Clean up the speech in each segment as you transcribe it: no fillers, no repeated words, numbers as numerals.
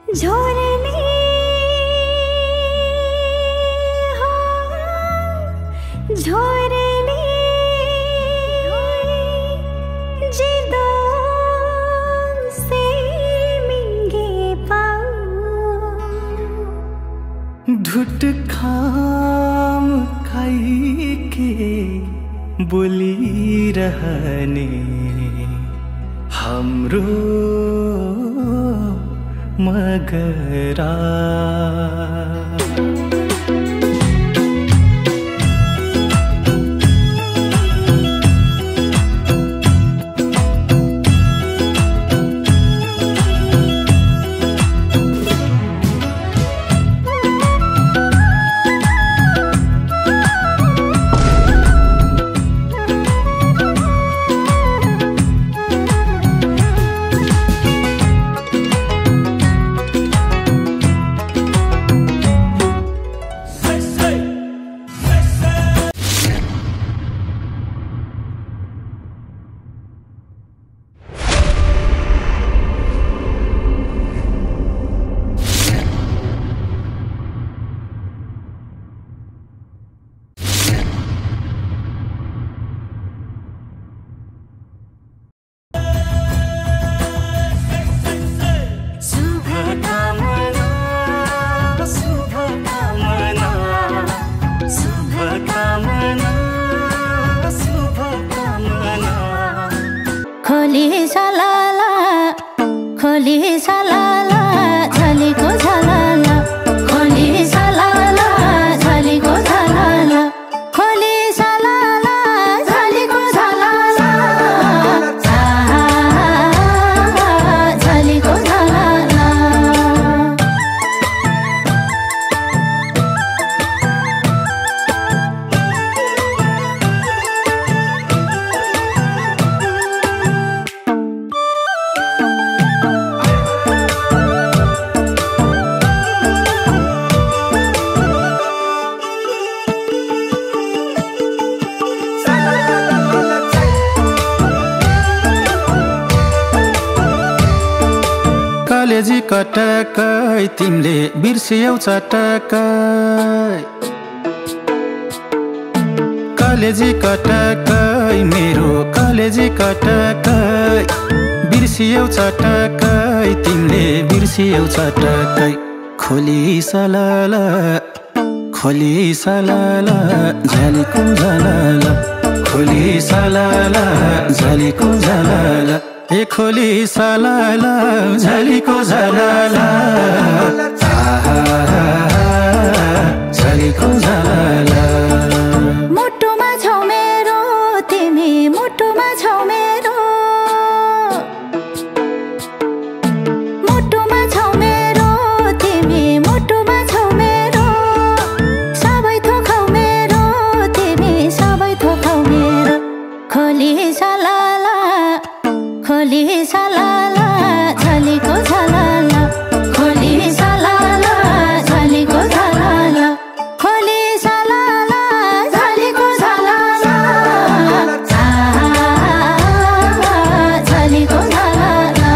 झोरने हो झोरने जिदों से मिंगे पाऊं धुट खाम खाई के बोली रहने हाम्रो मगरा खोली सलाला झलीको झलाला खोली सलाला झलीको झलाला खोली सलाला झलीको झलाला झलीको झलाला कलेजी कटकै तिमीले बिर्सियौ चटकै कलेजी कटकै मेरो कलेजी कटकै बिर्सियौ चटकै तिमीले बिर्सियौ चटकै खोली सलाला झलीको झलाला खोली सलाला झलीको झलाला ए खोली सलाला झलीको झलाला झलीको झलाला मुटुमा छौ मेरो तिमी मुटुमा छौ मेरो मुटुमा छौ मेरो तिमी मुटुमा छौ मेरो सबै थोकौ मेरो तिमी सबै थोकौ मेरो खोली सलाला झलीको झलाला खोली सलाला झलीको झलाला खोली सलाला झलीको झलाला झलीको झलाला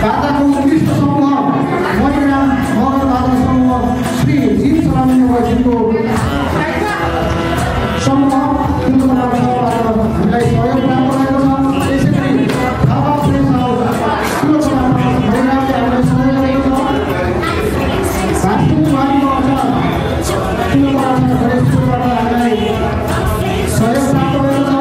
बाटाको उत्कृष्ट समूह मणिराम मगर बाटा समूह श्री जी चलाउनेको समूह हामीलाई सहयोग प्राप्त भएको छ। त्यसै गरी थापा प्रेस हाउस ठुलो चलाउन मणिरामले हामीलाई सहयोग गरेको छ। भातृ बारीको अझ ठुलो चलाउन गणेशपुरबाट हामीलाई सहयोग प्राप्त भएको छ।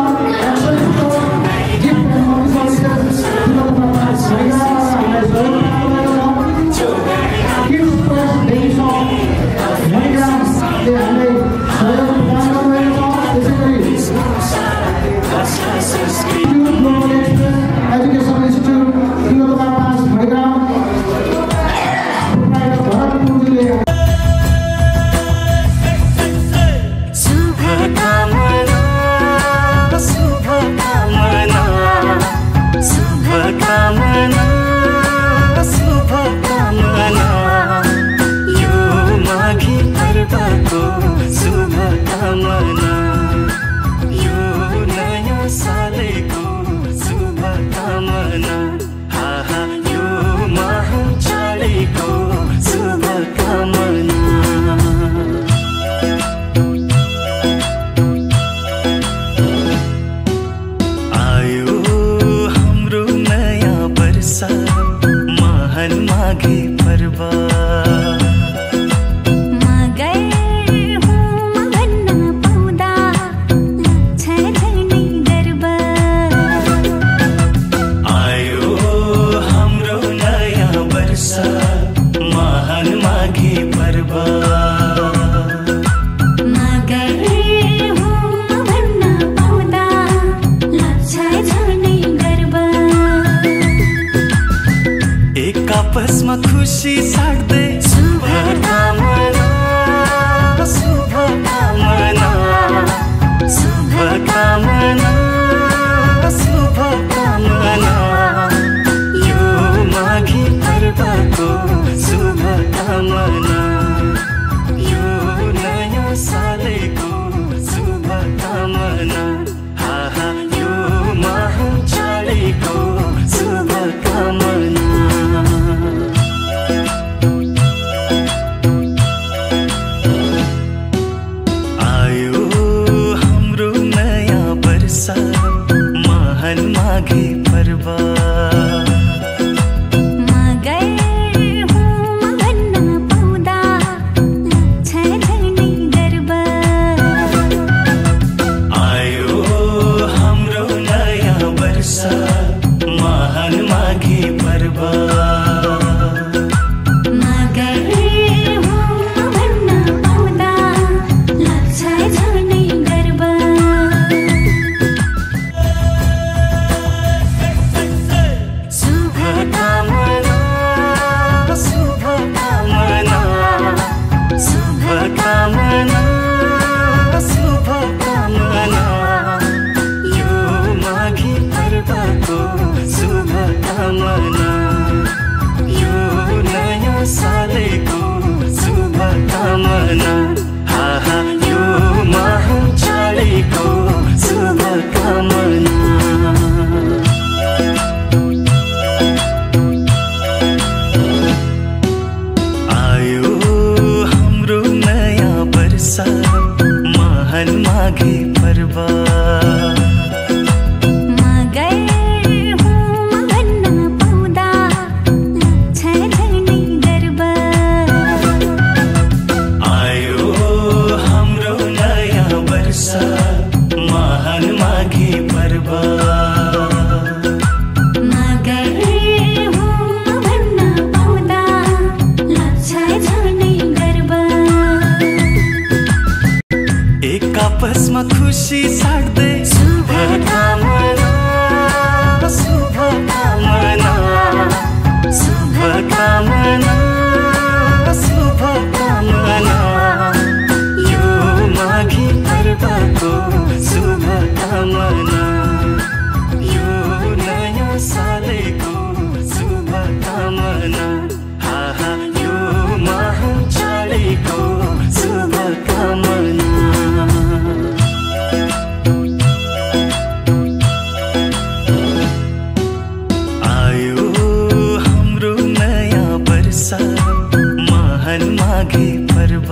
Education Institute, माघे पर्व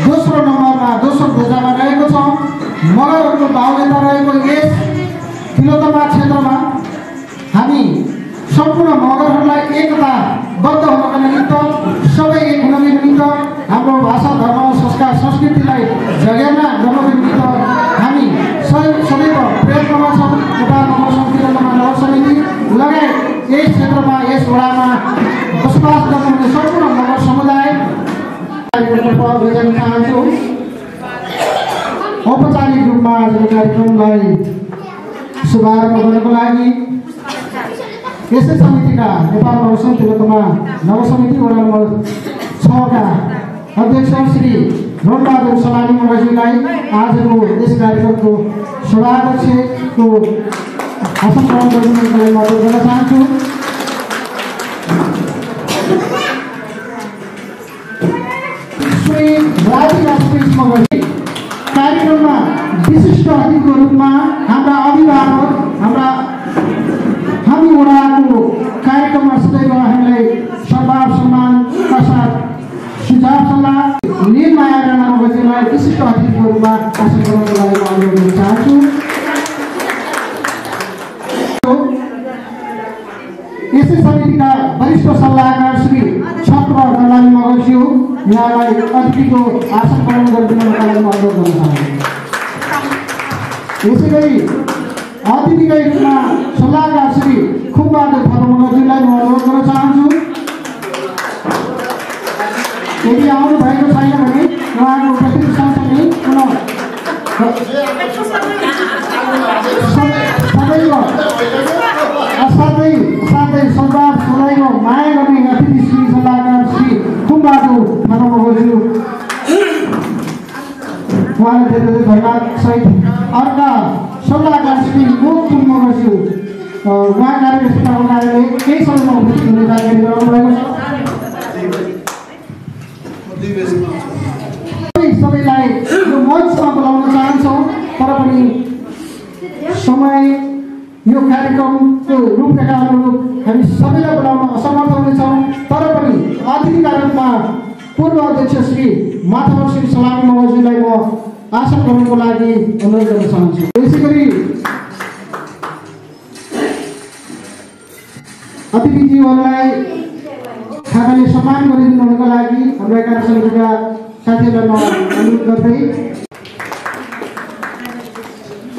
दोस्रो नम्बरमा दोस्रो ध्वजामा रहेको छ मगरहरूको बाहुल्यता रहेको यस तिलोत्तमा क्षेत्रमा हामी सम्पूर्ण मगरहरूलाई एकताबद्ध हुनका निमित्त सबै एक हुनको निमित्त हाम्रो भाषा धर्म संस्कार संस्कृतिलाई जगेर्ना गर्नको निमित्त हामी सदैव प्रयत्नमा छौँ। नेपाल मगर तिलोत्तमा नगर समिति लगायत यस क्षेत्रमा यस वडामा बसोबास गर्नुहुने सम्पूर्ण मगर समुदाय चाहन्छु। औपचारिक रूपमा आजको कार्यक्रमलाई शुभारम्भ गर्नको लागि यसै समितिका नेपाल मगर तिलोत्तमा नगर समिति वडा नम्बर 6 का अध्यक्ष श्री रोडबहादुर सलामी मगरजीलाई आजको यस कार्यक्रमको सभाध्यक्षको आसन ग्रहण गर्नुको लागि अनुरोध गर्न चाहन्छु। कार्यक्रममा विशिष्ट अतिथिको रूपमा हाम्रा अभिभावक हामी वडाको कार्यक्रममा सदैव हामीलाई सद्भाव सम्मानका साथ सुझाव सल्लाह निर्माया राणा मगरजीलाई विशिष्ट अतिथिको रूपमा आसन ग्रहणको लागि अनुरोध गर्न चाहन्छु। यसै समितिका वरिष्ठ सल्लाहकार श्री छत्र दलाली मगरज्यू यहाँलाई अतिथिको आसन ग्रहण गरिदिनुका लागि अनुरोध गर्न चाहन्छु। यसै गरी अतिथिकै रूपमा सल्लाहकार श्री खुबबहादुर थापा मगरज्यूलाई म अनुरोध गर्न चाहन्छु। यदि आउनु भएको छैन भने उहाँको उपस्थिति सँगसँगै पुनः साथै सद्भाव सदैव माया गर्ने अतिथि श्री सल्लाहकार श्री खुबबहादुर थापा मगरज्यू उहाँलाई धेरै धेरै धन्यवाद सहित अर्का सल्लाहकार श्री मोहन मगरज्यू उहाँ कार्यव्यस्तताको कारणले केही समयमा उपस्थित हुने जानकारी गराउनु भएको छ। सबैलाई यो मञ्चमा बोलाउन चाहन्छौँ तर पनि समय यो कार्यक्रमको रूपरेखा अनुरूप हामी सबैलाई बोलाउन असमर्थ हुनेछौँ तर पनि अतिथिका रूपमा पूर्व अध्यक्ष श्री माधव श्री सलामी मगरजीलाई म आसन ग्रहणको लागि अनुरोध गर्न चाहन्छु। यसै गरी अतिथिज्यूहरूलाई खानाले सम्मान गरिदिनुको लागि हाम्रो कार्य समितिका साथीहरूलाई म अनुरोध गर्दै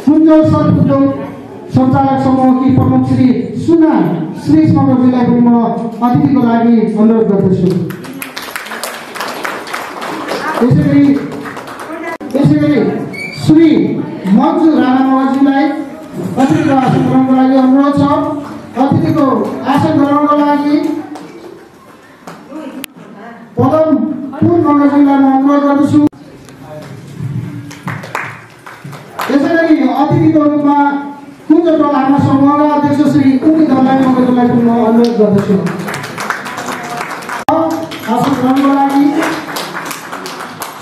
कुञ्जल सदुद्योग सञ्चालक समूहकी प्रमुख श्री सुना श्री मगरजीलाई पनि म अतिथिको लागि अनुरोध गर्दछु। यसै गरी श्री मन्जु राणा मगरजीलाई अतिथिको आसन ग्रहणको लागि अनुरोध छ। अतिथिको आसन ग्रहणको लागि पदम पुन मगरजीलाई म अनुरोध गर्दछु। यसै गरी अतिथिको रूपमा कुञ्ज प्रधान समूहका अध्यक्ष श्री उनी दलाली मगरजीलाई पनि म अनुरोध गर्दछु। आसन ग्रहणको लागि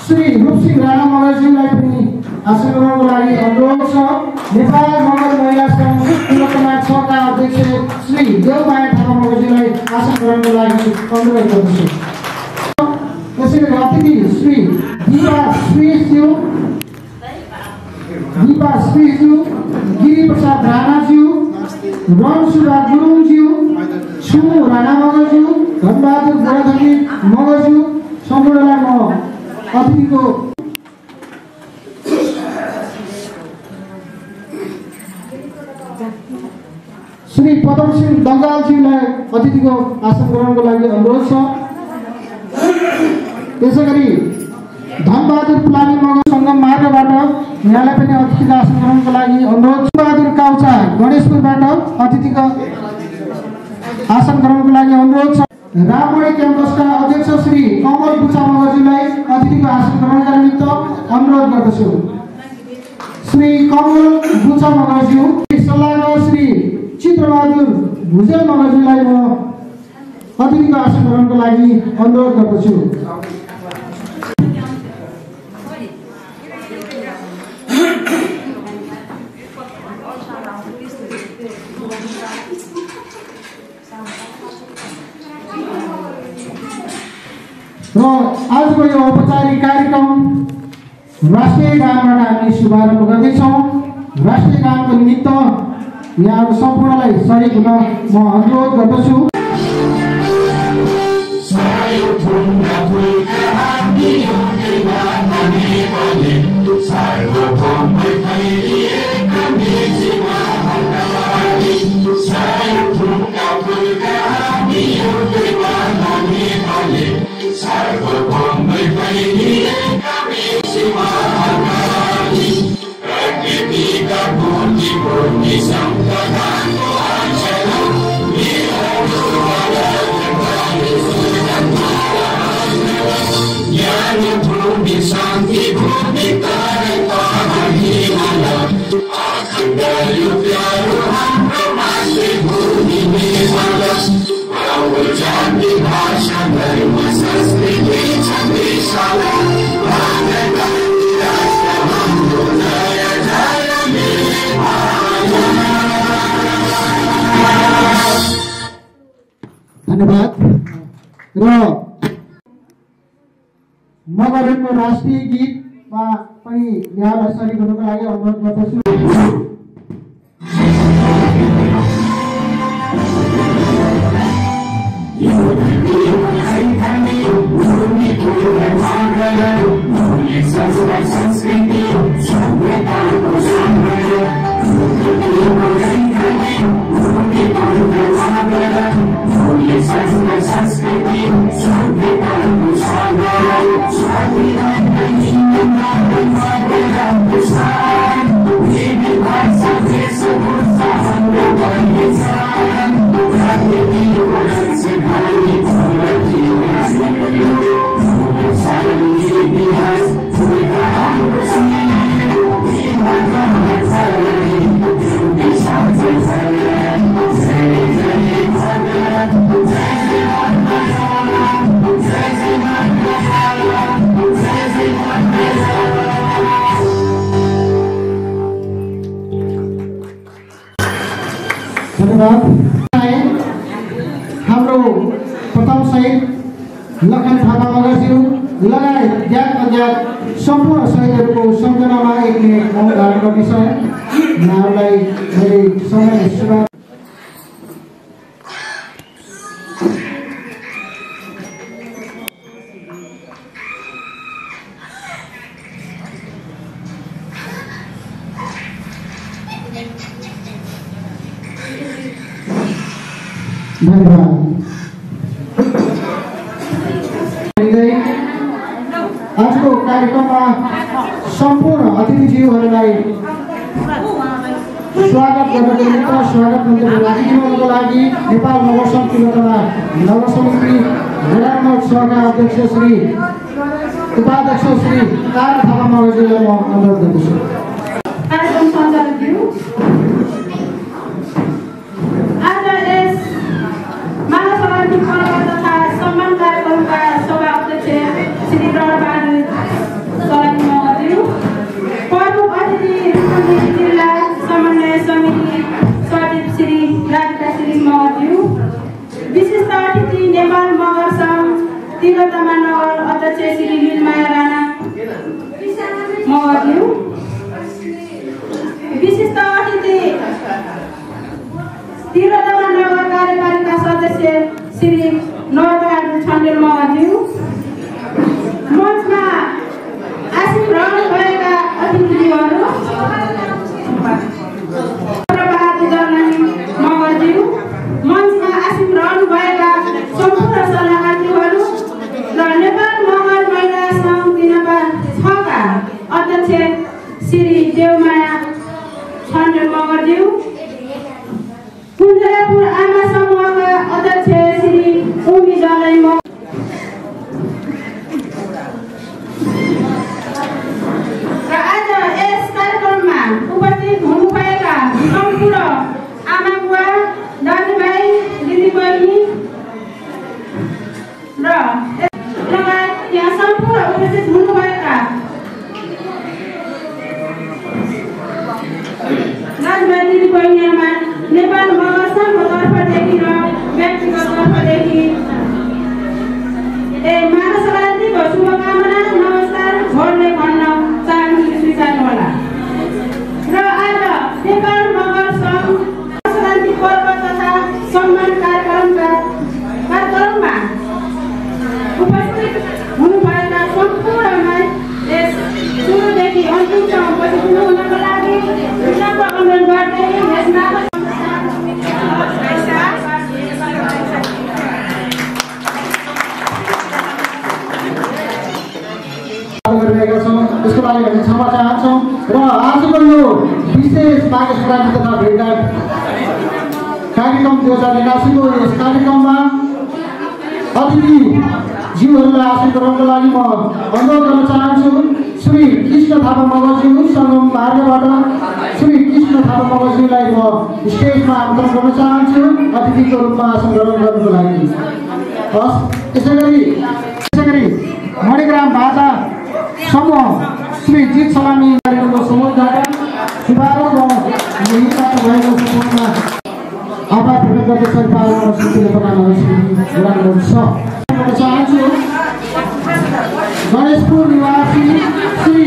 श्री रूपसिंह राणा मगरजीलाई पनि आसन ग्रहणको लागि अनुरोध छ। नेपाल मगर महिला सङ्घ तिलोत्तमा 6 का अध्यक्ष श्री देवमाया थापा मगरजीलाई आसन ग्रहणको लागि अनुरोध गर्दछु। यसै गरी अतिथि श्री दिपा श्री शिव दीपा श्रीज्यू, गिरी प्रसाद राणाज्यू, रणसुरा गुरुङज्यू, सुमु राणा मगरज्यू, धनबहादुर गोराधनी मगरज्यू सम्पूर्णलाई म अतिथिको श्री पदम सिंह दङ्गालज्यूलाई अतिथिको आसन ग्रहणको लागि अनुरोध छ। त्यसैगरी धनबहादुर पुलामी मगर सङ्गम मार्गबाट यहाँलाई पनि अतिथिको आसन ग्रहणको लागि अनुरोध। बहादुर काउचा गणेशपुरबाट अतिथिको आसन ग्रहणको लागि अनुरोध छ। राममणि क्याम्पसका अध्यक्ष श्री कमल बुचा मगरज्यूलाई अतिथिको आसन ग्रहणका निमित्त अनुरोध गर्दछु। श्री कमल बुचा मगरज्यू, सल्लाहकार श्री चित्रबहादुर भुजेल मगरज्यूलाई म अतिथिको आसन ग्रहणको लागि अनुरोध गर्दछु। र आजको यो औपचारिक कार्यक्रम राष्ट्रिय गानबाट हामी शुभारम्भ गर्दैछौँ। राष्ट्रिय गानको निमित्त यहाँहरू सम्पूर्णलाई सहयोग हुन म अनुरोध गर्दछु। धन्यवाद। र मगरको राष्ट्रिय गीतमा पनि यहाँलाई सहयोग गर्नको लागि अनुरोध गर्दछु। हाम्रो प्रथम शहीद लखन थापा मगरज्यू लगायत ज्ञात अज्ञात सम्पूर्ण शहीदहरूको सम्झनामा एक मिनट मौन धारण गर्नेछ। उहाँहरूलाई मैले समय शुभ धन्यवाद। आजको कार्यक्रममा सम्पूर्ण अतिथिज्यूहरूलाई स्वागत गर्नको निमित्त स्वागत मन्त्री राखिदिनुको लागि नेपाल नगर समिति तथा नगर समिति जिल्ला सभाका अध्यक्ष श्री उपाध्यक्ष श्री तारा थापा मगरज्यूलाई म अनुरोध गर्दछु। कार्यक्रम सञ्चालकज्यू, आज यस महासभाको पर्व तथा सम्मान कार्यक्रमका सभा अध्यक्ष श्री रणबहादुर सलामी मगरज्यू, प्रमुख अतिथि रूपन्देही जिल्ला समन्वय समिति सचिव श्री राधिका श्री मगरज्यू, विशिष्ट अतिथि नेपाल मगर सङ्घ तिब्बतमा नगर अध्यक्ष श्री लीलमाया राणा मगरज्यू, अध्यक्ष श्री देवमाया छन्डे मगरज्यू, कुञ्जपुर आमा समूहका अध्यक्ष श्री उमी जलै मगर, र आज यस कार्यक्रममा उपस्थित हुनुभएका सम्पूर्ण आमा बुवा, दाजुभाइ, दिदीबहिनी र लगायत यहाँ सम्पूर्ण उपस्थित हुनुभएका दाजुभाइ, दिदीबहिनीमा नेपाल मगर सङ्घको तर्फदेखि र व्यक्तिगत तर्फदेखि मानव शान्तिको शुभकामना नमस्कार भोरले भन्न चाहन्छु, स्वीकार्नुहोला। र आज नेपाल मगर सङ्घ शान्ति पर्व तथा सम्मान कार्यक्रममा उपस्थित हुनुभएका सम्पूर्णलाई यस सुरुदेखि अन्तिमसम्म उपस्थित हुनुको लागि विनम्र अनुरोध गर्दै यसमा त्यसको लागि हामी क्षमा चाहन्छौँ। र आजको यो विशेष माघे सङ्क्रान्ति तथा भेटघाट कार्यक्रम 2089को यस कार्यक्रममा अतिथिज्यूहरूलाई आसन गराउनको लागि म अनुरोध गर्न चाहन्छु। श्री कृष्ण थापा मगरज्यू सङ्गम मार्गबाट श्री कृष्ण थापा मगरज्यूलाई म स्टेजमा आमन्त्रण गर्न चाहन्छु अतिथिको रूपमा आसन ग्रहण गर्नको लागि। त्यसै गरी मणिग्राम भाषा समूह श्री जित सलामी कार्यक्रमको समुद्घाटन शुभारम्भ यहीबाट भएको समूहमा आभार प्रकट गर्दै सरकार चाहन्छु। गणेशपुर निवासी श्री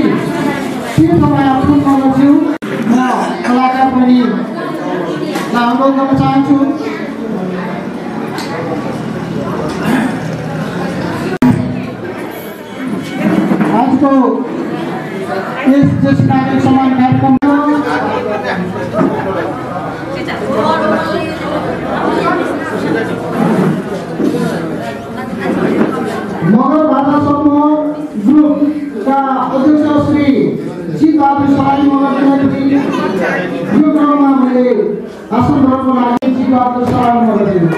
तीर्थमाया फुल मगरज्यू म कलाकार पनि अनुरोध गर्न चाहन्छु। आजको यस ज्येष्ठ नागरिक सम्मान कार्यक्रममा मगर भाषा समूह ग्रुपका अध्यक्ष श्री जित बहादुर सलामी मगरज्यूलाई यो क्रममा मैले आसन ग्रहणको लागि जित बहादुर सलामी मगरज्यू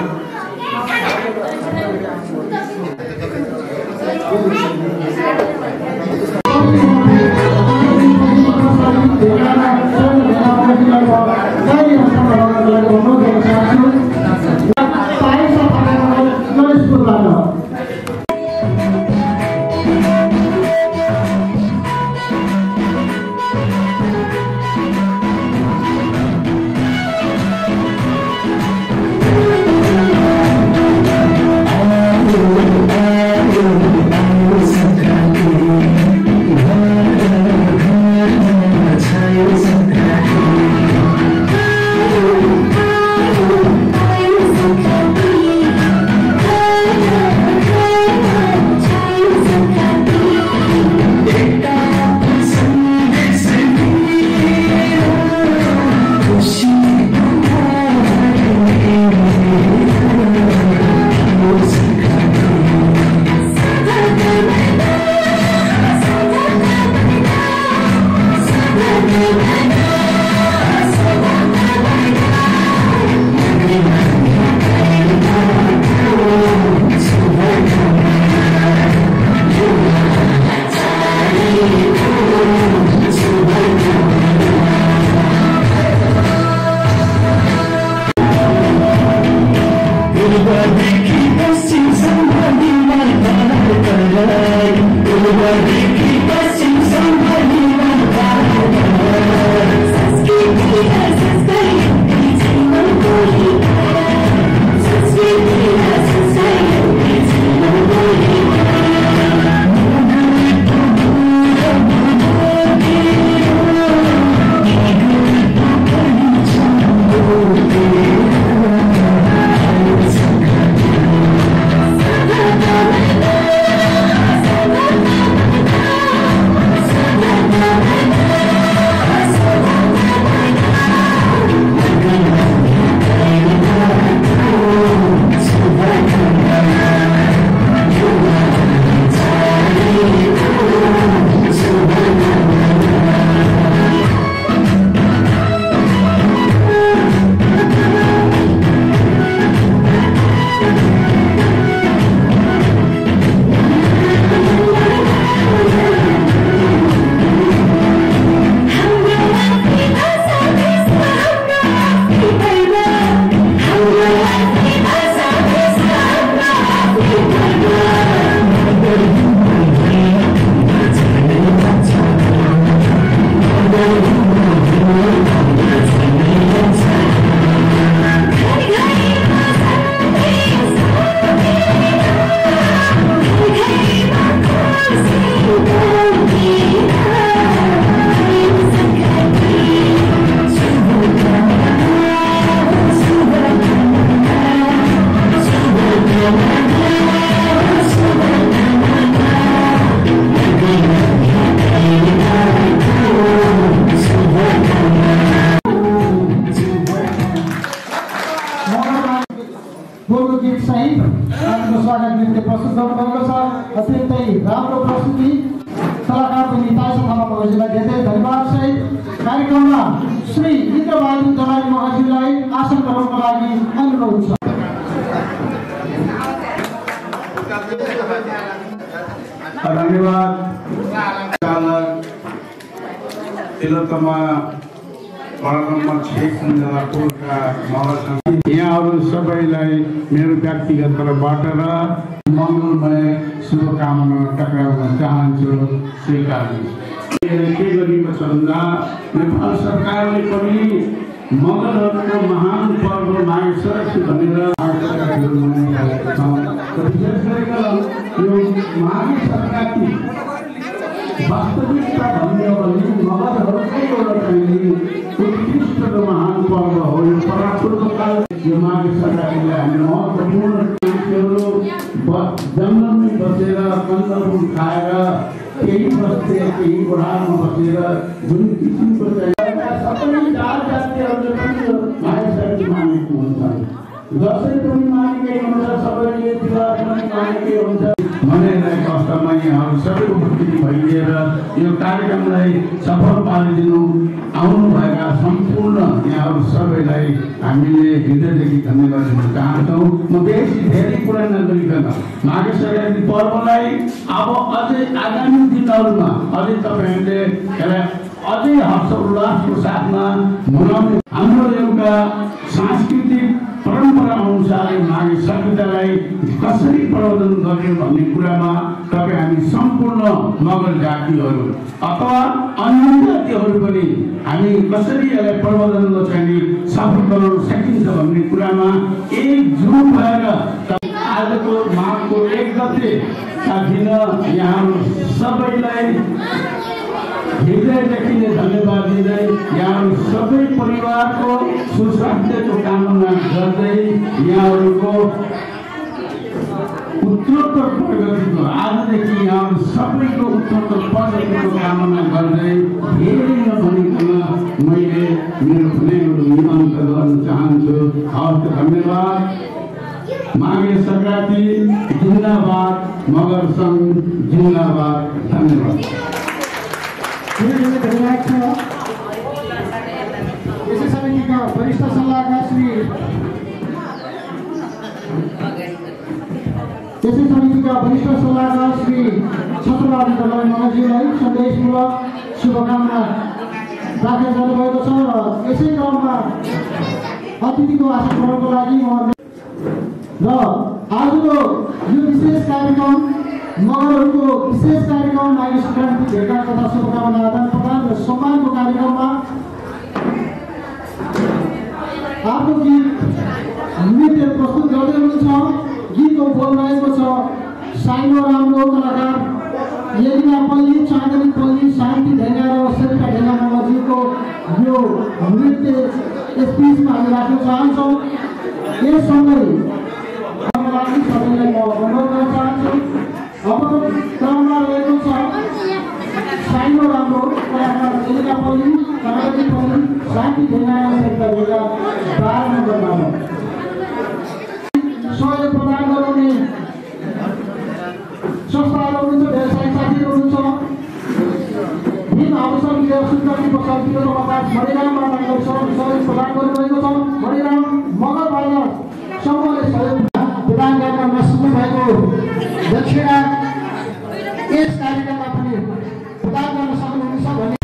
निम्ति प्रस्तुत गर्नुभएको छ। अत्यन्तै राम्रो प्रस्तुति कलाकारको निताई थापा मगर्जीलाई धेरै धेरै धन्यवाद सहित कार्यक्रममा श्री इन्द्रबहादुर दलाल मगर्जीलाई आसन ग्रहणको लागि अनुरोध छ। धन्यवाद चालक तिलोत्तमा वार्ड नम्बर 6 कुञ्जलापुरका महासङ्घ यहाँहरू सबैलाई मेरो व्यक्तिगत तर्फबाट र मङ्गलमय शुभकामना टक्राउन चाहन्छु। स्वीकार के गरिएको छ भन्दा नेपाल सरकारले पनि मगरहरूको महान पर्व माघे सङ्क्रान्ति भनेर मनाइरहेका छौँ। विशेष गरेर यो माघे सङ्क्रान्ति वास्तविकता भन्ने हो भने मगरहरूकै एउटा चाहिँ उत्कृष्ट र महान पर्व हो। यो परापूर्वकाल यो माघे सङ्क्रान्तिलाई हामी महत्त्वपूर्ण मान्छेहरू जङ्गलमै बसेर कन्दमूल खाएर केही बस्थे केही बुढामा बसेर जुन किसिमको चाहिँ सबै जात जातिहरूले पनि माघे सङ्क्रान्ति मानेको हुन्छ। दसैँ पनि मानेकै हुन्छ, सबैले तिहार पनि मानेकै हुन्छ। मनाइरहेको अवस्थामा यहाँहरू सबै उपस्थित भइदिएर यो कार्यक्रमलाई सफल पारिदिनु आउनुभएका सम्पूर्ण यहाँहरू सबैलाई हामीले हृदयदेखि धन्यवाद दिन चाहन्छौँ। म बेसी धेरै कुरा नगरिकन माघे सङ्क्रान्ति पर्वलाई अब अझै आगामी दिनहरूमा अझै तपाईँहरूले यसलाई अझै हर्षोल्लासको साथमा मनाउने हाम्रो एउटा सांस्कृतिक परम्परा अनुसार माघे सङ्क्रान्तिलाई कसरी प्रवर्धन गर्ने भन्ने कुरामा तपाईँ हामी सम्पूर्ण मगर जातिहरू अथवा अन्य जातिहरू पनि हामी कसरी यसलाई प्रवर्धन गर्ने सफल बनाउन सकिन्छ भन्ने कुरामा एकजुट भएर आजको माघको 1 गतेका दिन यहाँहरू सबैलाई हृदयदेखि नै धन्यवाद दिँदै यहाँहरू सबै परिवारको सुस्वास्थ्यको कामना गर्दै यहाँहरूको उत्तरोत्तर प्रगतिको आजदेखि यहाँहरू सबैको उत्तरोत्तर प्रगतिको कामना गर्दै धेरै नभनिकन मैले मेरो भनाइहरू अन्त गर्न चाहन्छु। हवस्, धन्यवाद। माघे सङ्क्रान्ति जिन्दाबाद, मगर सङ्घ जिन्दाबाद। धन्यवाद। धन्यवाद छ। यसै समितिका वरिष्ठ सल्लाहकार श्री छत्रबहादुर दलाल मगर्जीलाई सन्देशमूलक शुभकामना राखेर जानुभएको छ। र यसै क्रममा अतिथिको आसन ग्रहणको लागि र आजको यो विशेष कार्यक्रम मगरहरूको विशेष कार्यक्रम माघे सङ्क्रान्ति भेटघाट तथा शुभकामना आदान प्रदान र सम्मानको कार्यक्रममा आफ्नो गीत नृत्य प्रस्तुत गर्दै हुनुहुन्छ। गीतको बोल रहेको छ साइनो राम्रो कलाकार यदिना पल्ली, चाँदनी पल्ली, शान्ति ढेङ्गा र शेर्पा ढेङ्गा मगर्जीको यो नृत्य यस बिचमा हामी राख्न चाहन्छौँ। यससँगै लागि सबैलाई म अनुरोध गर्न चाहन्छु। अब क्रममा रहेको छ साइनो राम्रो कलाकार यदिना पल्ली, चाँदनी पल्ली, शान्ति ढेङ्गा र शेर्पा ढेङ्गा 12 नम्बरमा सहयोग प्रदान गराउने संस्थाहरू हुनुहुन्छ, व्यवसायिक साथीहरू हुनुहुन्छ। दिन अवसर लिएर सुन्दरी बसालतिर मणिरामबाट सहयोग प्रदान गरिरहेको छ। मणिराम मगर बाजार समूहले सहयोग प्रदान गर्न नसक्नु भएको दक्षिणा यस कार्यक्रममा पनि प्रदान गर्न सक्नुहुन्छ भन्ने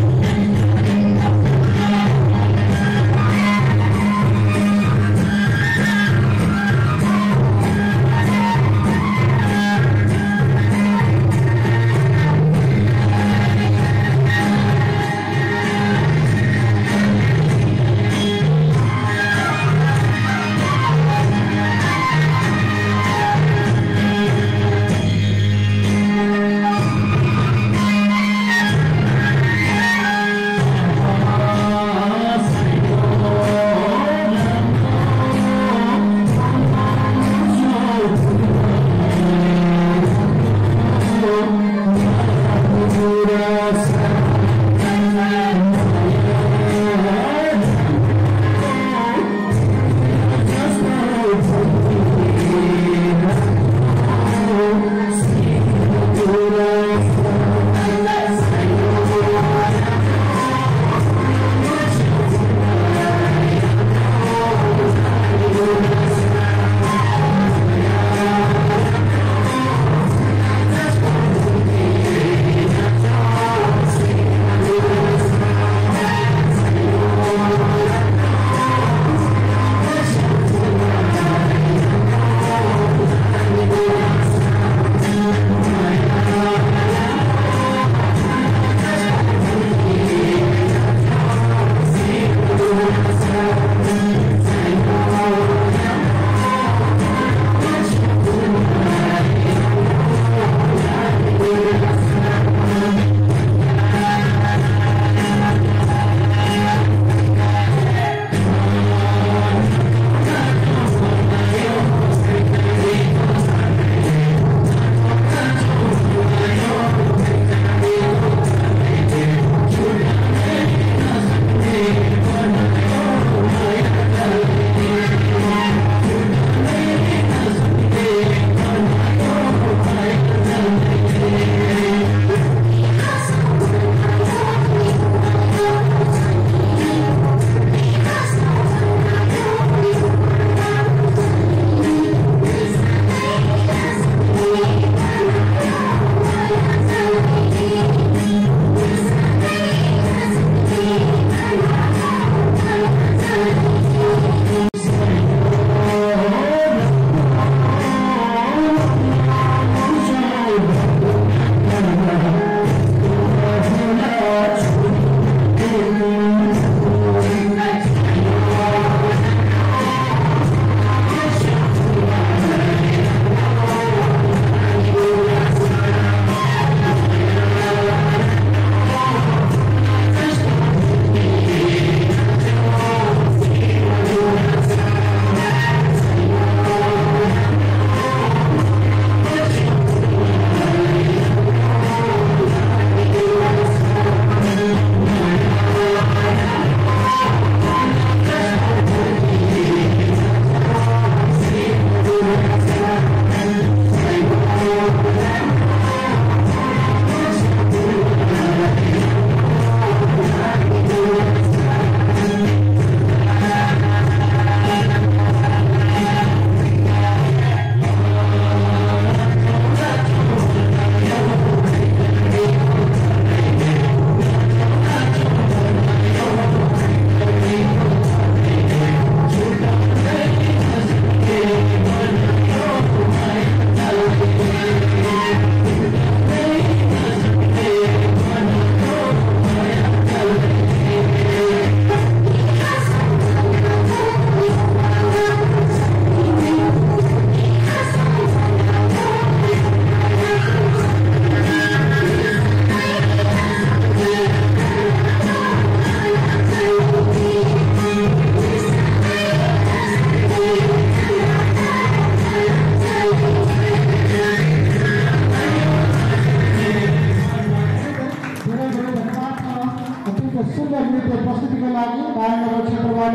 त्यो सुन्दर नृत्य प्रस्तुतिको लागि बालनगर क्षेत्रबाट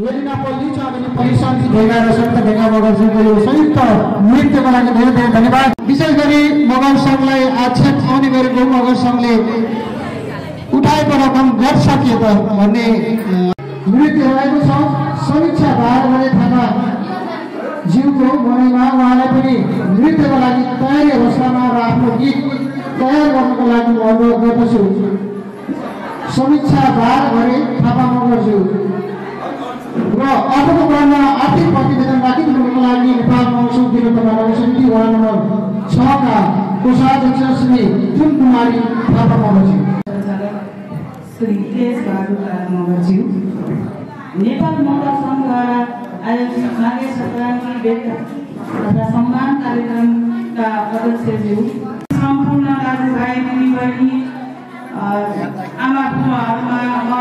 यदिना पल्ली चाँदनी परिशान्ति भेगा र संयुक्त भेगा मगरजीको यो संयुक्त नृत्यको लागि धेरै धेरै धन्यवाद। विशेष गरी मगर सङ्घलाई आक्षेप आउने गरेको मगर सङ्घले उठाएको रकम गत सकिए त भन्ने नृत्य रहेको छ। समीक्षा भागले थाहा ज्यूको मनाइमा उहाँलाई पनि नृत्यको लागि तयारी अवस्थामा र आफ्नो गीत तयार गर्नको लागि म अनुरोध गर्दछु। समीक्षा भागले थापा मगरज्यू र अर्को क्रममा आर्थिक प्रतिवेदन राखिदिनुको लागि नेपाल मौसम विरोध समिति वडा नम्बर 6 का कोषाध्यक्ष श्री जुन कुमारी थापा मगरज्यू, श्री तेज बहादुर मगरज्यू, नेपाल मगर सङ्घद्वारा आयोजित माघे सङ्क्रान्ति भेट तथा सम्मान कार्यक्रमका अध्यक्षज्यू, सम्पूर्ण दाजुभाइ दिदीबहिनी, आमा बुवाहरूमा म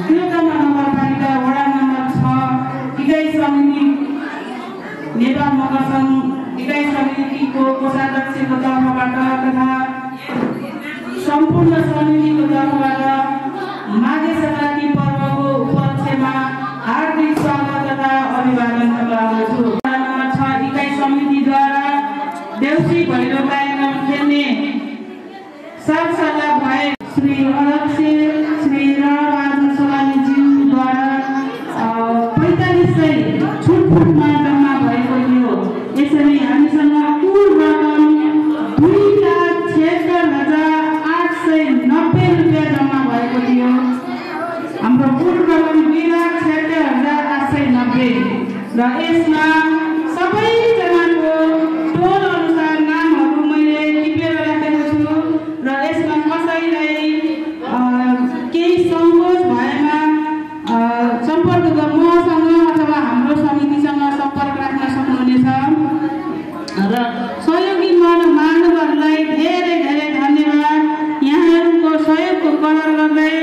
तिलोत्तमा नगरपालिका वडा नम्बर 6 इकाइ समिति नेपाल मगर सङ्घ इकाइ समितिको कोषाध्यक्षको तर्फबाट तथा सम्पूर्ण समितिको तर्फबाट माघे सङ्क्रान्ति पर्वको उपलक्ष्यमा हार्दिक स्वागत तथा अभिवादन टक्राउँदछु। वडा नम्बर 6 इकाइ समितिद्वारा देउसी भैलो कार्यक्रम खेल्ने सरसल्लाह भए श्री अध्यक्ष श्री रणबहादुर सोलानीज्यूद्वारा 4500 छुटफुटमा जम्मा भएको थियो। यसरी हामीसँग कुल रकम 2,76,890 रुपियाँ जम्मा भएको थियो। हाम्रो कुल रकम 2,76,890 र यसमा सबैजनाको टोल अनुसार नामहरू मैले टिपेर राखेको छु र यसमा कसैलाई केही सङ्कोच भएमा सम्पर्क मसँग अथवा हाम्रो समितिसँग सम्पर्क राख्न सक्नुहुनेछ र सहयोगी महानुभावहरूलाई धेरै धेरै धन्यवाद। यहाँहरूको सहयोगको कदर गर्दै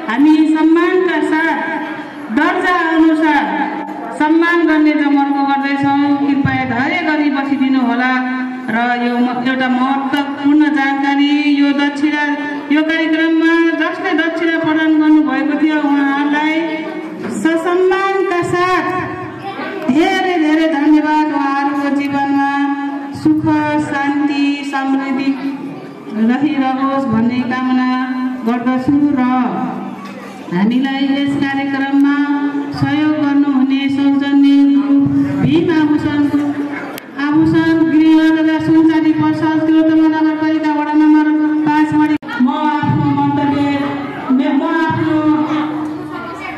हामी सम्मानका साथ दर्जा अनुसार सम्मान गर्ने जमर्को गर्दैछौँ। कृपया धैर्य गरी बसिदिनु होला र यो एउटा महत्त्वपूर्ण जानकारी यो कार्यक्रममा जसले दक्षिणा प्रदान गर्नुभएको थियो उहाँहरूलाई ससम्मानका साथ धेरै धेरै धन्यवाद। उहाँहरूको जीवनमा सुख शान्ति समृद्धि रहिरहोस् भन्ने कामना गर्दछु र हामीलाई यस कार्यक्रममा सहयोग गर्नुहुने सौजन्य ग्रुप भीम आभूषण गृह तथा सुनचाँदी पसल तिलोत्तमा नगरपालिका वडा नम्बर 5 म आफ्नो मन्तव्य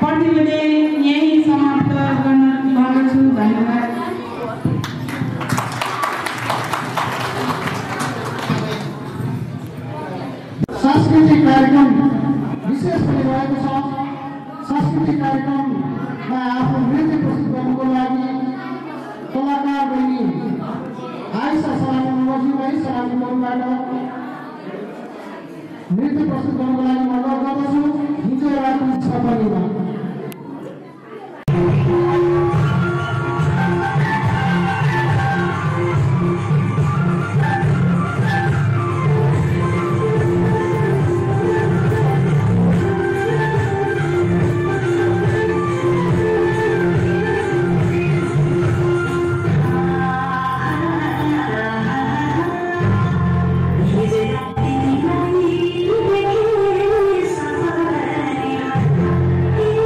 प्रतिवेदन यही समाप्त गर्दछु। धन्यवाद। सांस्कृतिक कार्यक्रम विशेष पनि रहेको छ। सांस्कृतिक कार्यक्रममा आफ्नो नृत्य प्रस्तुत गर्नुको लागि कलाकार बहिनी आइसा सलामी मगरज्यूलाई सलामीबाट नृत्य प्रस्तुत गर्नुको लागि म अनुरोध गर्दछु। हिजो राति 6 बजेमा Thank you.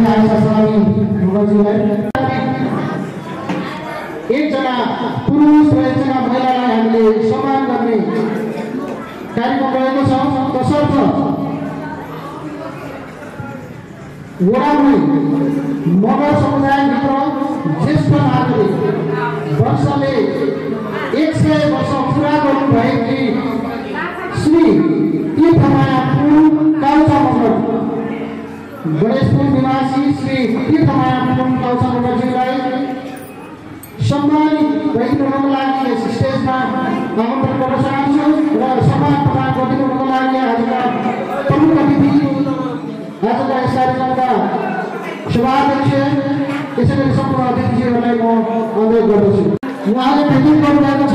पनि आएछ सलामी मुखर्जीलाई। एकजना पुरुष र एकजना महिलालाई हामीले सम्मान गर्ने कार्यक्रम रहेको छ। तसर्थ वडामै मगर समुदायभित्र ज्येष्ठ नागरिक वर्षले 100 वर्ष पुरा गर्नुभएकी श्री तीर्थमाया पुन काउचा मगर, गणेशपुर निवासी श्री तीर्थमाया पुन काउचा मगरजीलाई सम्मानित गरिदिनुको लागि यस स्टेजमा आमन्त्रण गर्न चाहन्छु र सम्मान प्रदान गरिदिनुको लागि आजका प्रमुख अतिथि, आजका यस कार्यक्रमका सभाध्यक्ष, त्यसै गरी सम्पूर्ण अतिथिजीहरूलाई म अनुरोध गर्दछु। उहाँले भेटिङ गर्नुभएको छ,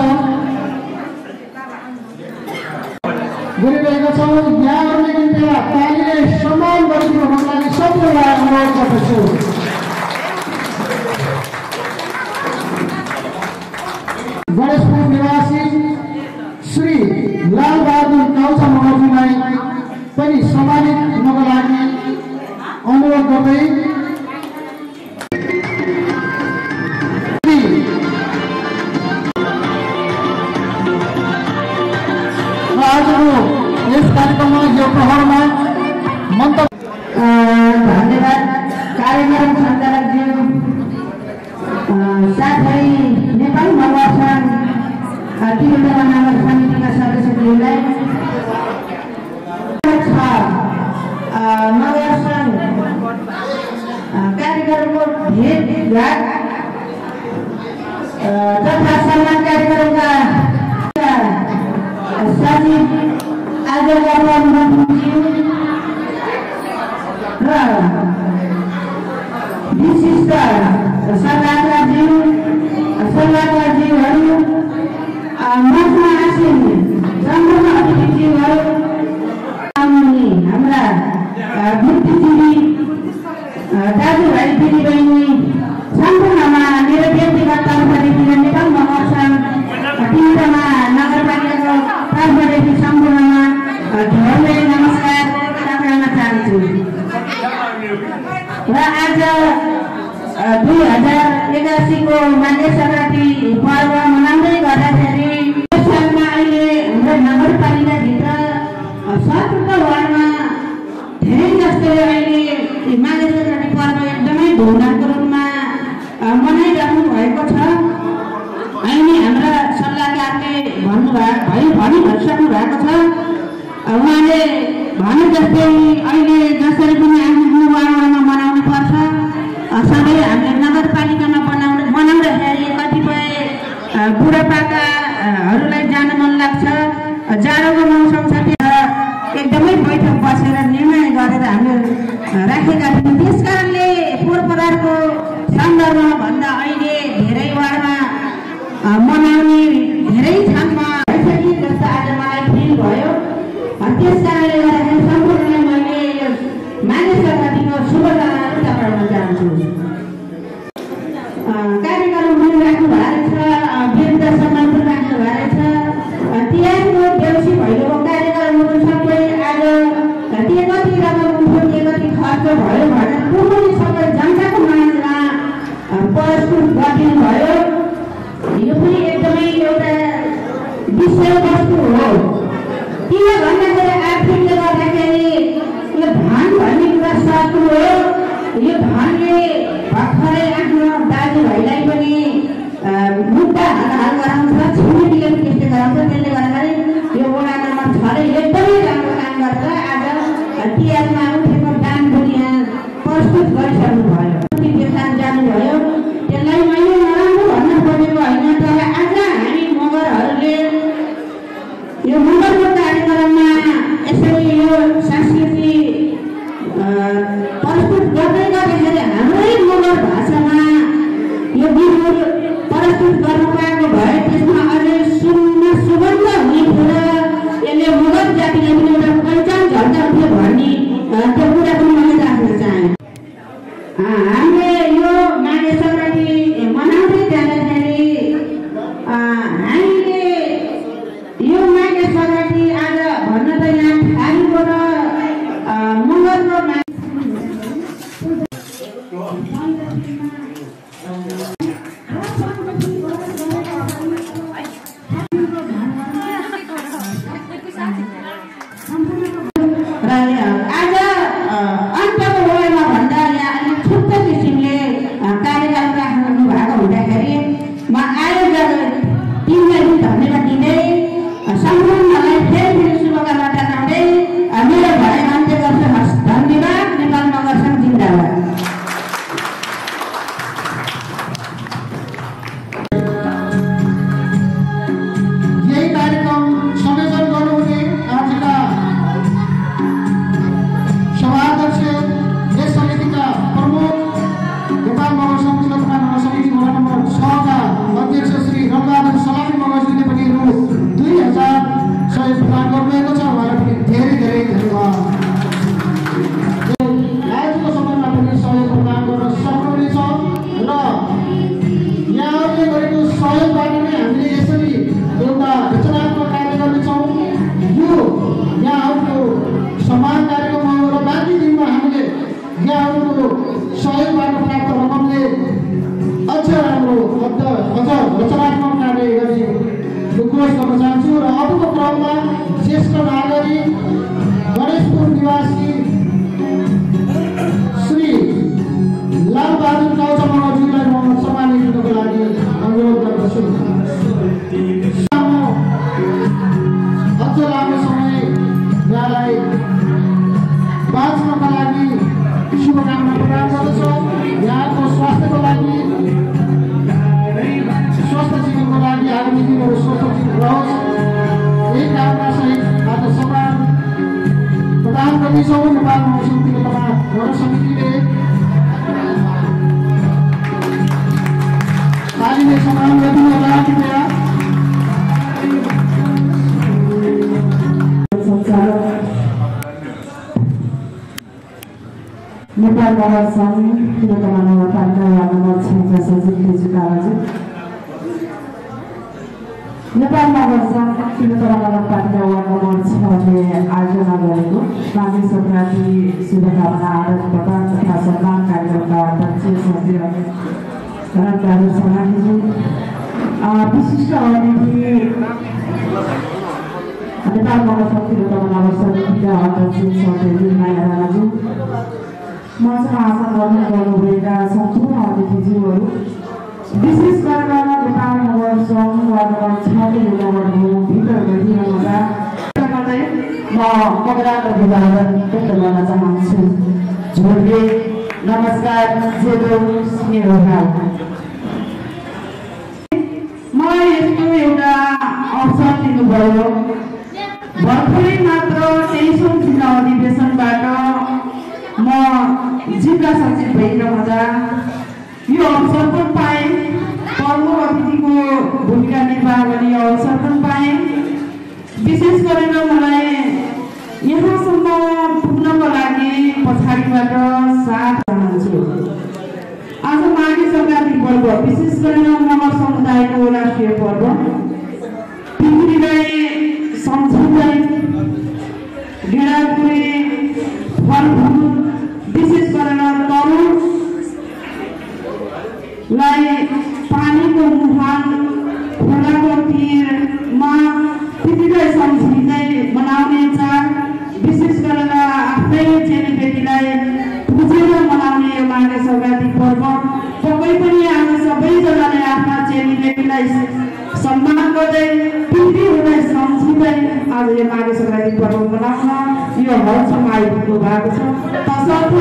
गरिरहेको छ। यहाँहरूले कृपया तालीले सम्मान गरिदिनुको लागि सबैलाई अनुरोध गर्दछु। गणेशपुर निवासी श्री लालबहादुर काउचा मगरजीलाई पनि सम्मानित हुनको लागि अनुरोध गर्दै आजको यस कार्यक्रममा यो प्रहरमा धन्यवाद कार्यक्रम सञ्चालकज्यू साथै नेपाली मगर सङ्घ तिनवटा नगर समितिका सदस्यज्यूलाई मगर सङ्घ कार्यक्रमको भेटघाट तथा सम्मान कार्यक्रमका सचिव आदरणीय प्रधानमन्त्रीज्यू र विशिष्ट सल्लाहकारज्यूहरू, मञ्चमा आसीन सम्पूर्ण अतिथिज्यूहरू, हाम्रा बुद्धिजीवी दाजुभाइ दिदीबहिनी सम्पूर्णमा मेरो व्यक्तिगत तर्फदेखि नेपाल मगर सङ्घ तीर्थमा नगरपालिकाको तर्फदेखि सम्पूर्णमा धेरै नमस्कार टक्राउन चाहन्छु। र आज 2081 को माघे सङ्क्रान्ति पर्व मनाउँदै गर्दाखेरि सालमा अहिले हाम्रो नगरपालिकाभित्र 17 वार्डमा धेरै जस्तै अहिले माघे सङ्क्रान्ति पर्व एकदमै धुमधामको रूपमा मनाइराख्नु भएको छ। अहिले हाम्रा सल्लाहकारले भनिसक्नु भएको छ। उहाँले भने जस्तै अहिले जसरी पनि आफ्नो वार्डमा मनाउनु पर्छ, सबै हामीले नगरपालिकामा मनाउँदाखेरि कतिपय बुढापाकाहरूलाई जान मन लाग्छ। जाडोको मौसम छ, एकदमै बैठक बसेर निर्णय गरेर हामीले राखेका थियौँ। त्यस कारणले पोहोर परारको सन्दर्भमा भन्दा अहिले धेरै वार्डमा मनाउने धेरै ठाउँमा भइसक्यो जस्तो आज मलाई फिल भयो। त्यस कारणले गर्दाखेरि सम्पूर्णलाई मैले यो माघे सङ्क्रान्तिको शुभकामनाहरू टक्राउन चाहन्छु। कार्यक्रम पनि राख्नु भएको छ, वृद्ध सम्मान पनि राख्नु भएको छ। तिहारको देउसी भैलोको कार्यक्रमहरू सबै आज के कति रकम उठ्यो, के कति खर्च भयो भनेर पुग्ने सबै जनताको माझमा प्रस्तुत गरिदिनु भयो। यो पनि एकदमै एउटा विषयवस्तु हो। किन भन्दाखेरि आर्थिकले गर्दाखेरि यो धन भन्ने कुरा शत्रु हो। यो धनले भर्खरै आफ्नो दाजुभाइलाई पनि मुद्दा हाल गराउँछ, छिमेकीले पनि त्यस्तै गराउँछ। त्यसले गर्दाखेरि यो वडा नम्बर 6ले एकदमै राम्रो काम गर्छ। आज तिहारमा उठेको दान पनि यहाँ प्रस्तुत गरिसक्नु भयो। देखान जानुभयो, त्यसलाई मैले नराम्रो भन्न खोजेको होइन। तर आज हामी मगरहरूले यो मगरको कार्यक्रममा यसरी यो संस्कृति प्रस्तुत गर्दै गर्दाखेरि हाम्रै मगर भाषामा यो गीतहरू प्रस्तुत गर्नु पाएको भए त्यसमा अझै सुन्न सुगन्ध हुने कुरा, यसले मगर जातिले पनि एउटा पहिचान झल्काउँथ्यो भन्ने त्यो कुरा पनि मैले राख्न चाहेँ। हामी सबै नेपाल महासमितिको तथा गौरव समितिले तालीले सम्मान गरिदिनुहोला कृपया। नेपाल मगर सङ्घ तिलोत्तमा नगरपालिका वार्ड नम्बर 6 सचिव केजु काराजी। नेपाल मगर सङ्घ तिलोत्तमा नगरपालिका वार्ड नम्बर 6 आयोजना गरेको माघे सङ्क्रान्ति शुभकामना आदर प्रदान तथा सम्मान कार्यक्रमका अध्यक्ष सचिव करणबहादुर शर्माजी, विशिष्ट अतिथि नेपाल मगर सङ्घ तिलोत्तमा नगर समितिका अध्यक्ष सचिव माया राणाजी, मञ्चमा आसन गर्नुभएका सम्पूर्ण अतिथिज्यूहरू, विशेष गरेर नेपाल मगर सङ्घ वार्ड नम्बर 6 यो नगरको भित्र गइरहँदा गर्दै म मगराको अभिवादन व्यक्त गर्न चाहन्छु। झोरले नमस्कार जेदो स्नेहभाव। मलाई यस्तो एउटा अवसर दिनुभयो। भर्खरै मात्र 23औं जिल्ला अधिवेशनबाट म जिल्ला सचिव भइरहँदा यो अवसर पनि पाएँ, प्रमुख अतिथिको भूमिका निर्वाह गर्ने अवसर पनि पाएँ। विशेष गरेर मलाई यहाँसम्म पुग्नको लागि पछाडिबाट साथ चाहन्छु। आज माघे सङ्क्रान्ति पर्व, विशेष गरेर मगर समुदायको राष्ट्रिय पर्व, पृथ्वीलाई सम्झिँदै गेडागुडी फलफुल विशेष गरेर तरुणलाई पानीको मुहान खोलाको तीरमा पृथ्वीलाई सम्झिँदै मनाउने चाड, विशेष गरेर आफ्नै चेलीबेटीलाई बुझेर मनाउने यो माघे सङ्क्रान्ति पर्व। पक्कै पनि हामी सबैजनाले आफ्ना चेलीबेटीलाई सम्मान गर्दै पृथ्वीलाई सम्झिँदै आज यो माघे सङ्क्रान्ति पर्व मनाउन यो हलसम्म आइपुग्नु भएको छ। तसर्थ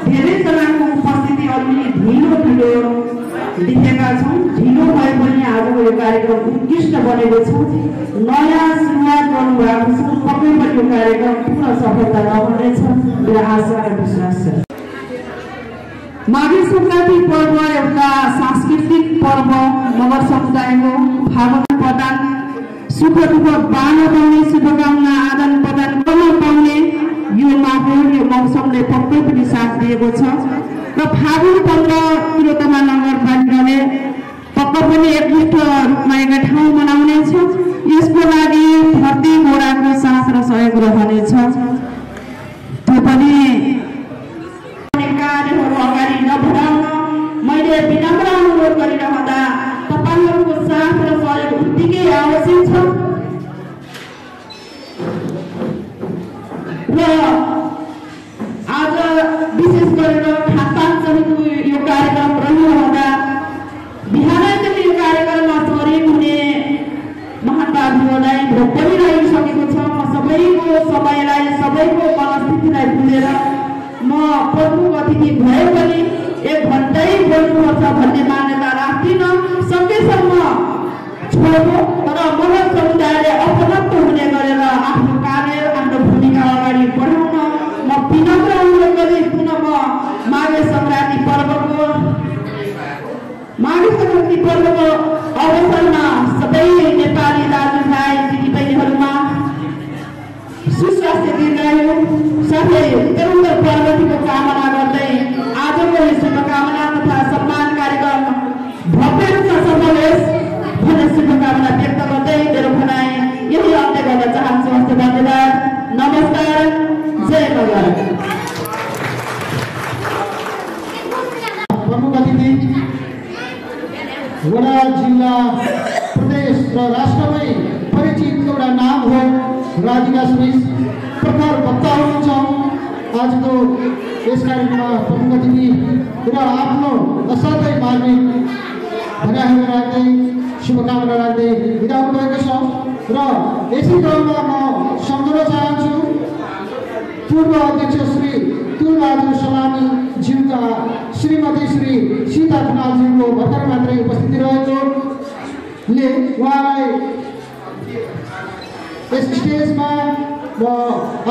धेरैजनाको उपस्थिति अलि ढिलो देखेका छौँ। ढिलो भए पनि आजको यो कार्यक्रम उत्कृष्ट बनेको छ, नयाँ सुरुवात गर्नुभएको छ। पक्कै पनि यो कार्यक्रम पूर्ण सफलता नहुनेछ मेरो आशा र विश्वास छ। माघे सङ्क्रान्ति पर्व एउटा सांस्कृतिक पर्व, मगर समुदायको भावना प्रदान, सुख दुःख बाँड्न पाउने, शुभकामना आदान प्रदान गर्न पाउने यो माहौल, यो मौसमले पक्कै पनि साथ दिएको छ। र फागुन पर्व तिलोत्तमा नगरपालिकाले पक्कै पनि एकमुष्ट रूपमा एउटा ठाउँ मनाउनेछ। यसको लागि धरती घोडाको साथ र सहयोग रहनेछ। त्यो पनि कार्यहरू अगाडि नबढाउन मैले विनम्र अनुरोध गरिरहँदा तपाईँहरूको साथ र सहयोग उत्तिकै आवश्यक छ। र आज विशेष गरेर खानपान सहितको यो कार्यक्रम रहिरहँदा बिहानैदेखि यो कार्यक्रममा सहयोग हुने महानुभावहरूलाई भोक पनि रहिसकेको छ। म सबैको समयलाई, सबैको मनस्थितिलाई बुझेर म प्रमुख अतिथि भए पनि 1 घन्टै बोल्नुपर्छ भन्ने मान्यता राख्दिनँ। सकेसम्म छोड्नु, तर मगर समुदायले अपलब्ध हुने गरेर आफ्नो कार्य, आफ्नो भूमिका अगाडि बढाउन म विनम्र अनुरोध गर्दै पुनः म माघे सङ्क्रान्ति पर्वको अवसरमा सबै नेपाली दाजुभाइ दिदीबहिनीहरूमा सुस्वास्थ्य दीर्घायु साथै उत्तरोत्तर प्रगतिको कामना गर्दै आजको यो शुभकामना तथा सम्मान कार्यक्रम भव्य रूपमा सफल होस् भन्ने शुभकामना व्यक्त गर्दै मेरो भनाइ यही अन्त्य गर्न चाहन्छु। हस्त धन्यवाद, नमस्कार, जय मगर। प्रमुख अतिथि वडा, जिल्ला, प्रदेश र राष्ट्रमै परिचित एउटा नाम हो राधिका सुरेश, प्रखर वक्ता हुनुहुन्छ। आजको यस कार्यक्रममा प्रमुख अतिथि र आफ्नो असाध्यै मार्मिक भनाइहरू राख्दै शुभकामना राख्दै बिदा हुनुभएको छ। र यसै क्रममा म सम्झाउन चाहन्छु पूर्व अध्यक्ष श्री तुलबहादुर सलामी ज्यूका श्रीमती श्री सीता खनालज्यूको भर्खर मात्रै उपस्थिति रहेकोले उहाँलाई यस स्टेजमा म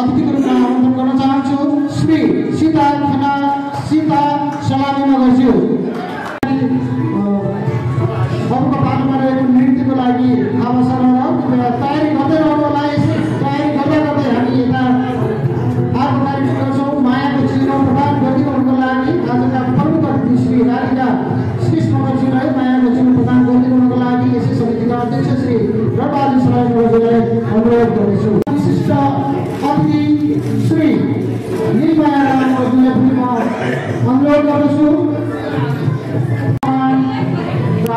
अतिथिको रूपमा आमन्त्रण गर्न चाहन्छु श्री सीता खना सीता सलामी मगरज्यू। अबको पालोमा रहेको नृत्यको लागि अवसर तयारी गर्दै रहनुहोला। तयारी गर्दै गर्दै हामी यता अर्को कार्यक्रम गर्छौँ। मायाको चिनो प्रदान गरिदिनुको लागि आजका प्रमुख अतिथि श्री राधिका श्री मगरज्यूलाई मायाको चिनो प्रदान गरिदिनुको लागि यसै समितिका अध्यक्ष श्री रबहादुर सलामी मगरज्यूलाई अनुरोध गर्दछु। विशिष्ट अतिथि श्री नीलमाया राम मगरज्यूलाई पनि म अनुरोध गर्दछु।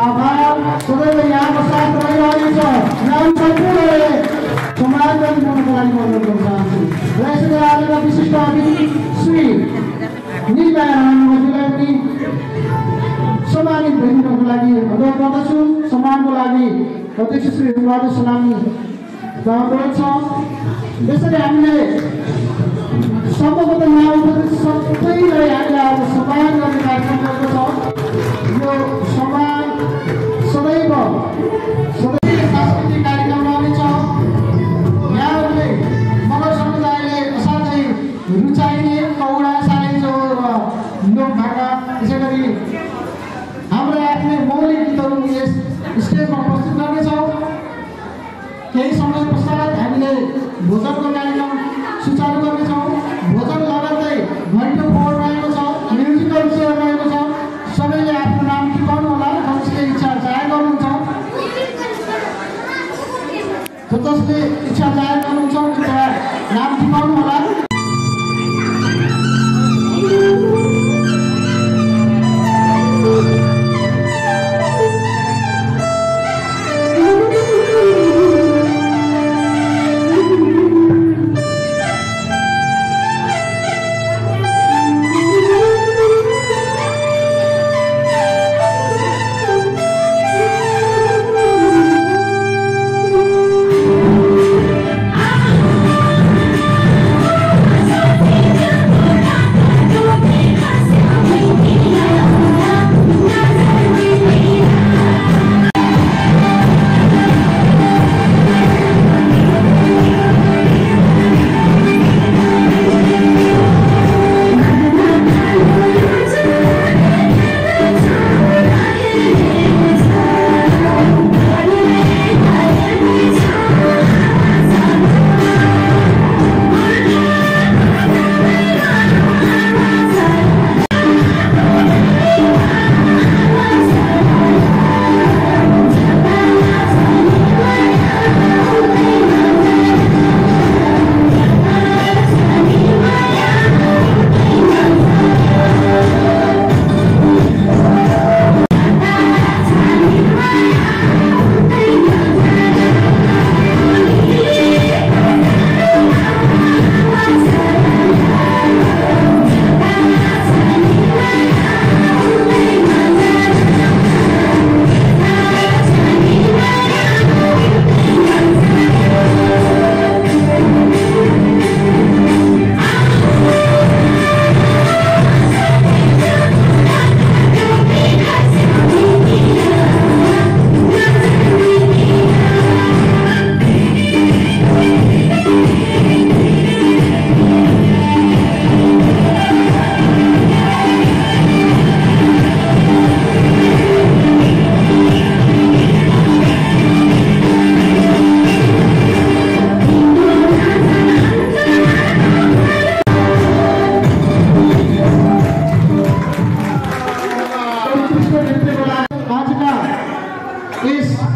आभार सदैव यहाँको साथ रहिरहनेछ। नाम सम्पूर्णले समाजवादी बनाउनको लागि म अनुरोध गर्न चाहन्छु। र यसरी आजका विशिष्ट अतिथि श्री नीलमाया राम मगरज्यूलाई पनि सम्मानित गरिदिनुको लागि अनुरोध गर्दछु। सम्मानको लागि अध्यक्ष श्री रबहादुर सलामी अनुरोध छ। यसरी हामीले सम्भवतः यहाँ उपस्थित सबैलाई हामीले आज सम्मान गर्ने कार्यक्रम गरेको छ। यो सम्मान सदैव सांस्कृतिक कार्यक्रम रहनेछ। यहाँहरूले मगर समुदायले असाध्यै रुचाइने कौडा सालिजो र लोकभाका यसै गरी हाम्रो आफ्नै मौलिक गीतहरू यस स्टेजमा प्रस्तुत गर्नेछौँ। केही समय पश्चात हामीले भोजनको कार्यक्रम सुचारू गर्नेछौँ। भोजन लगत्तै घन्टो फोहोर रहेको छ, म्युजिकल चेयर रहेको छ। सबैले आफ्नो नाम टिपाउनु होला। जसले इच्छा जाहेर गर्नुहुन्छ जसले इच्छा जाहेर गर्नुहुन्छ कृपया नाम टिपाउनु होला।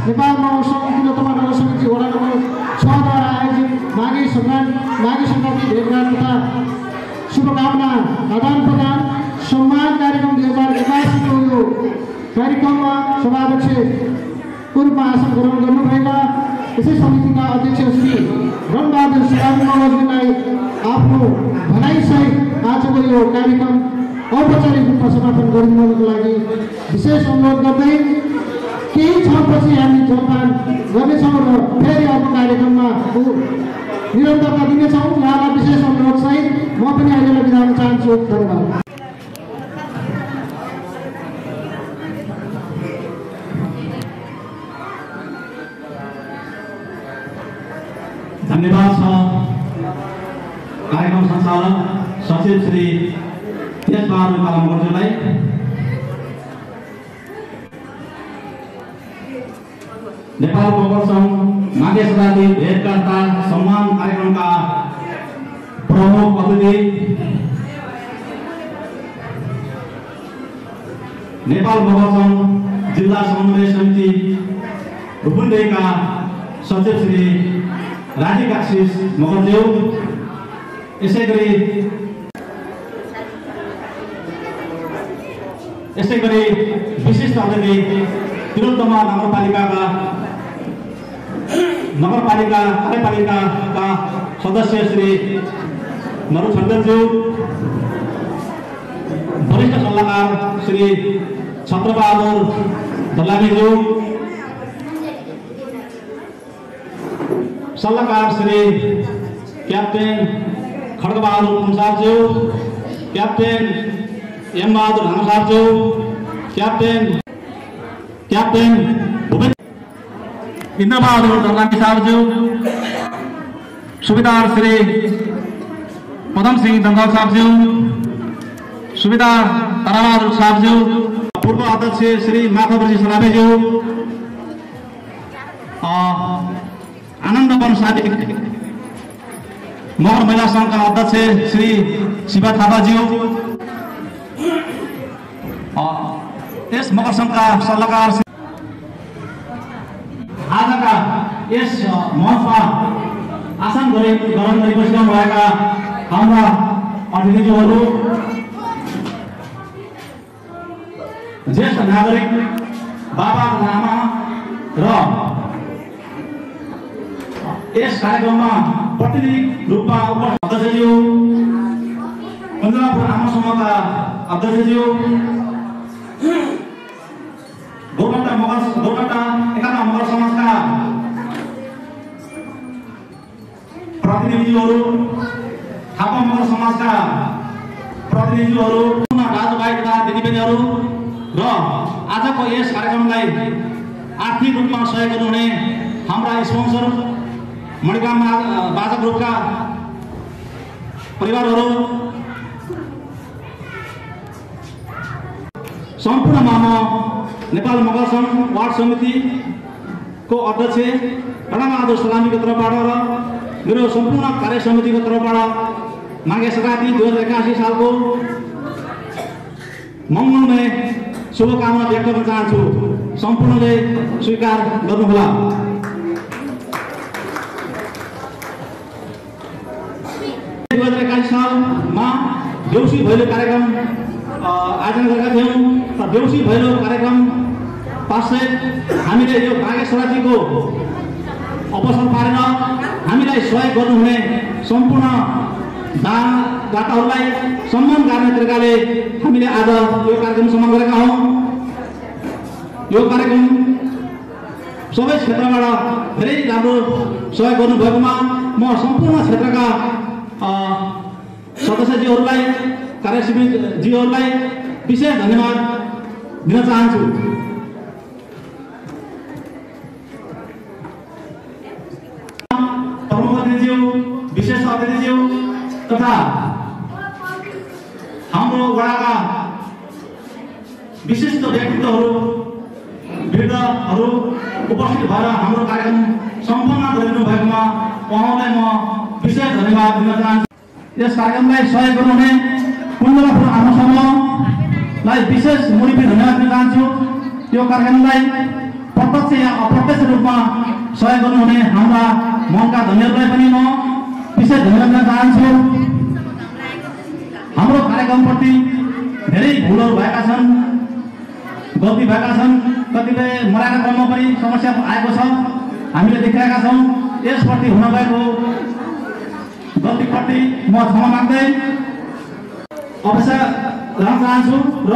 नेपाल महोत्सव तिलोत्तमा नगर समिति वडा नम्बर 6 द्वारा आयोजित माघे सङ्क्रान्ति भेटघाट तथा शुभकामना आदान प्रदान सम्मान कार्यक्रम 2081 को यो कार्यक्रममा सभाध्यक्षको रूपमा आसन ग्रहण गर्नुभएका यसै समितिका अध्यक्ष श्री रणबहादुर सलामी मगरज्यूलाई आफ्नो भनाइसहित आजको यो कार्यक्रम औपचारिक रूपमा समापन गरिदिनुको लागि विशेष अनुरोध गर्दै केही क्षणपछि हामी जलपान गर्नेछौँ र फेरि अर्को कार्यक्रममा निरन्तरता दिनेछौँ। उहाँलाई विशेष अनुरोध सहित म पनि अहिलेलाई बिदा हुन चाहन्छु। धन्यवाद। धन्यवाद छ कार्यक्रम सञ्चालक सचिव श्री तेजबहादुर काला मगरज्यूलाई, नेपाल मगर सङ्घ माघे सङ्क्रान्ति भेटकर्ता सम्मान कार्यक्रमका प्रमुख अतिथि, नेपाल मगर सङ्घ जिल्ला समन्वय समिति रूपन्देहीका सचिव श्री राजीव आशिष मगरज्यू, यसै गरी विशिष्ट अतिथि तिलोत्तमा कार्यपालिकाका सदस्य श्री नरु छन्दरज्यू, वरिष्ठ सल्लाहकार श्री छत्रबहादुर दलामीज्यू, सल्लाहकार श्री क्याप्टेन खड्गबहादुर पुन्सारज्यू, क्याप्टेन एम बहादुर लामासारज्यू, क्याप्टेन इन्द्रबहादुर दलामी साहबज्यू, सुबेदार श्री पदम सिंह दंगल साहबज्यू, सुबेदार ताराबहादुर साहबज्यू, पूर्व अध्यक्ष श्री माधवजी सलामेज्यू, आनन्दवन साथी मगर महिला संघका अध्यक्ष श्री शिवा थापाज्यू, यस मगर संघका सल्लाहकार आजका यस मञ्चमा आसन ग्रहण गरी बसिरहनु भएका हाम्रा अतिथिज्यूहरू, ज्येष्ठ नागरिक बाबा लामा र यस कार्यक्रममा प्रतिनिधि रूपमा उपस्थित अध्यक्षज्यू, पन्जाबपुर आमा समूहका अध्यक्षज्यू, गोरबट्टा एकात्म मगर समाजका प्रतिनिधिहरू, थापा मगर समाजका प्रतिनिधिहरू, दाजुभाइ तथा दिदीबहिनीहरू र आजको यस कार्यक्रमलाई आर्थिक रूपमा सहयोग गर्नुहुने हाम्रा स्पोन्सर मणिकाम बाजा ग्रुपका परिवारहरू, सम्पूर्णमा म नेपाल मगर सङ्घ वार्ड समितिको अध्यक्ष रणबहादुर सलामीको तर्फबाट र मेरो सम्पूर्ण कार्य समितिको तर्फबाट माघे सङ्क्रान्ति 2081 सालको मङ्गलमय शुभकामना व्यक्त गर्न चाहन्छु। सम्पूर्णले स्वीकार गर्नुहोला। 2081 सालमा देउसी भैलो कार्यक्रम आयोजना गरेका थियौँ र देउसी भैलो कार्यक्रम पश्चात हामीले यो माघे सङ्क्रान्तिको अवसर पारेर हामीलाई सहयोग गर्नुहुने सम्पूर्ण दाताहरूलाई सम्मान गर्ने तरिकाले हामीले आज यो कार्यक्रम सम्मान गरेका हौँ। यो कार्यक्रम सबै क्षेत्रबाट धेरै राम्रो सहयोग गर्नुभएकोमा म सम्पूर्ण क्षेत्रका सदस्यज्यूहरूलाई कार्य समितिज्यूहरूलाई विशेष धन्यवाद दिन चाहन्छु। प्रमुख अतिथिज्यू, विशेष अतिथिज्यू तथा हाम्रो वडाका विशिष्ट व्यक्तित्वहरू वृद्धहरू उपस्थित भएर हाम्रो कार्यक्रम सम्पन्न गरिदिनु भएकोमा उहाँलाई म विशेष धन्यवाद दिन चाहन्छु। यस कार्यक्रमलाई सहयोग गर्नुहुने कुण्डलापुर आमा समूहलाई विशेष मुडिपी धन्यवाद दिन चाहन्छु। यो कार्यक्रमलाई प्रत्यक्ष या अप्रत्यक्ष रूपमा सहयोग गर्नुहुने हाम्रा मञ्चका धन्यहरूलाई पनि म विशेष धन्यवाद दिन चाहन्छु। हाम्रो कार्यक्रमप्रति धेरै भुलहरू भएका छन्, गल्ती भएका छन्, कतिपय मराका क्रममा पनि समस्या आएको छ, हामीले देखिरहेका छौँ। यसप्रति हुन गएको गल्तीप्रति म क्षमा माग्दै अवश्य रहन चाहन्छु र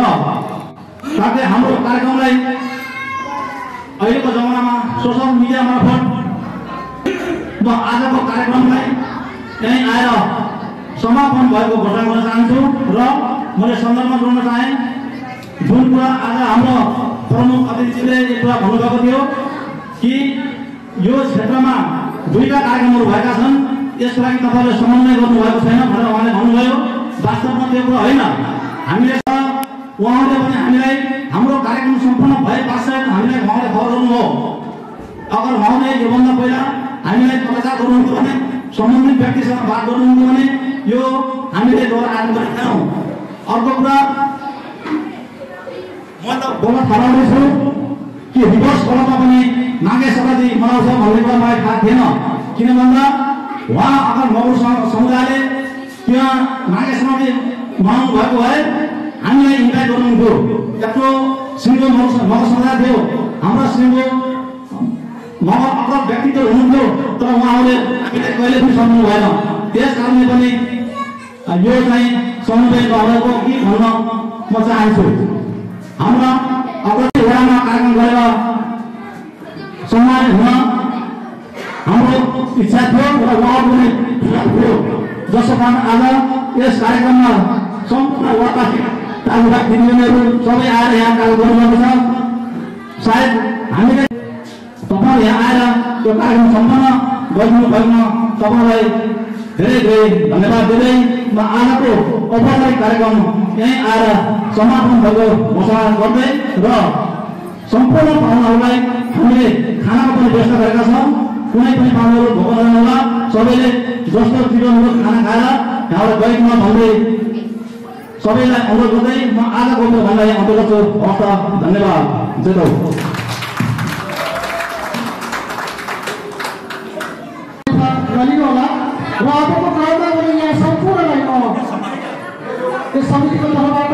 साथै हाम्रो कार्यक्रमलाई अहिलेको जमानामा सोसल मिडिया मार्फत म आजको कार्यक्रमलाई यहीँ आएर समापन भएको घोषणा गर्न चाहन्छु र मैले सन्दर्भमा जोड्न चाहेँ जुन कुरा आज हाम्रो प्रमुख अतिथिले एक कुरा भन्नुभएको थियो कि यो क्षेत्रमा दुईटा कार्यक्रमहरू भएका छन्। यसको लागि तपाईँले समन्वय गर्नुभएको छैन भनेर उहाँले भन्नुभयो। वास्तवमा त्यो कुरा होइन। हामीले उहाँले पनि हामीलाई हाम्रो कार्यक्रम सम्पन्न भए पश्चात हामीलाई उहाँले खबर गर्नुभयो। अगर उहाँले योभन्दा पहिला हामीलाई पत्रचार गर्नुहुन्थ्यो भने सम्बन्धित व्यक्तिसँग बात गर्नुहुन्थ्यो भने यो हामीले दोहोरो आयोजन गरेका थियौँ। अर्को कुरा म त बोल्न थाल्दैछु कि रिभर्स कलममा पनि माघे सङ्क्रान्ति मनाउँछ भन्ने कुरा मलाई थाहा थिएन। किन भन्दा उहाँ अगर मगर समुदायले त्यहाँ माघे सङ्क्रान्ति मनाउनु भएको भए हामीलाई इन्भाइट गर्नुहुन्थ्यो। यत्रो सिङ्गो मगर समुदाय थियो, हाम्रो सिङ्गो मगर अगर व्यक्तित्व हुनुहुन्थ्यो, तर उहाँहरूले हामीलाई कहिले पनि सम्झनु भएन। त्यस कारणले पनि यो चाहिँ समुदाय नभएको कि भन्न म चाहन्छु। हाम्रा अग्रणी वडामा कार्यक्रम गरेर सम्मानित हुन हाम्रो इच्छा थियो र उहाँहरू पनि थियो, जसको कारण आज यस कार्यक्रममा सम्पूर्ण वडावासी तालुका दिदीबहिनीहरू सबै आएर यहाँ कार्यक्रम गर्नुभएको छ। सायद हामीले तपाईँ यहाँ आएर यो कार्यक्रम सम्पन्न गरिदिनु भएकोमा तपाईँलाई धेरै धेरै धन्यवाद दिँदै म आजको औपचारिक कार्यक्रम यहीँ आएर समापन भएको घोषणा गर्दै र सम्पूर्ण पाहुनाहरूलाई हामीले खानाको पनि व्यवस्था गरेका छौँ। कुनै पनि पाहुनाहरू भोक नहोला, सबैले जस्तो चिरोम्रो खाना खाएर यहाँबाट गइकमा भन्दै सबैलाई अनुरोध गर्दै म आजको भन्दै अन्त्य गर्छु। हवस्, धन्यवाद। जय हो। होला र अबको क्रममा पनि यहाँ सम्पूर्णलाई म यस समितिको तर्फबाट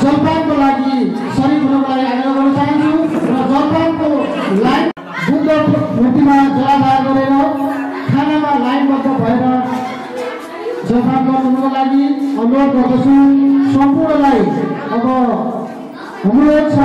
जलपानको लागि सरिक हुनको लागि आग्रह गर्न चाहन्छु र जलपानको लाइन बुद्ध मूर्तिमा जलाधार गरेर खानामा लाइनबद्ध भएर जलपान गर्नुको लागि अनुरोध गर्दछु। सम्पूर्णलाई अब अनुरोध छ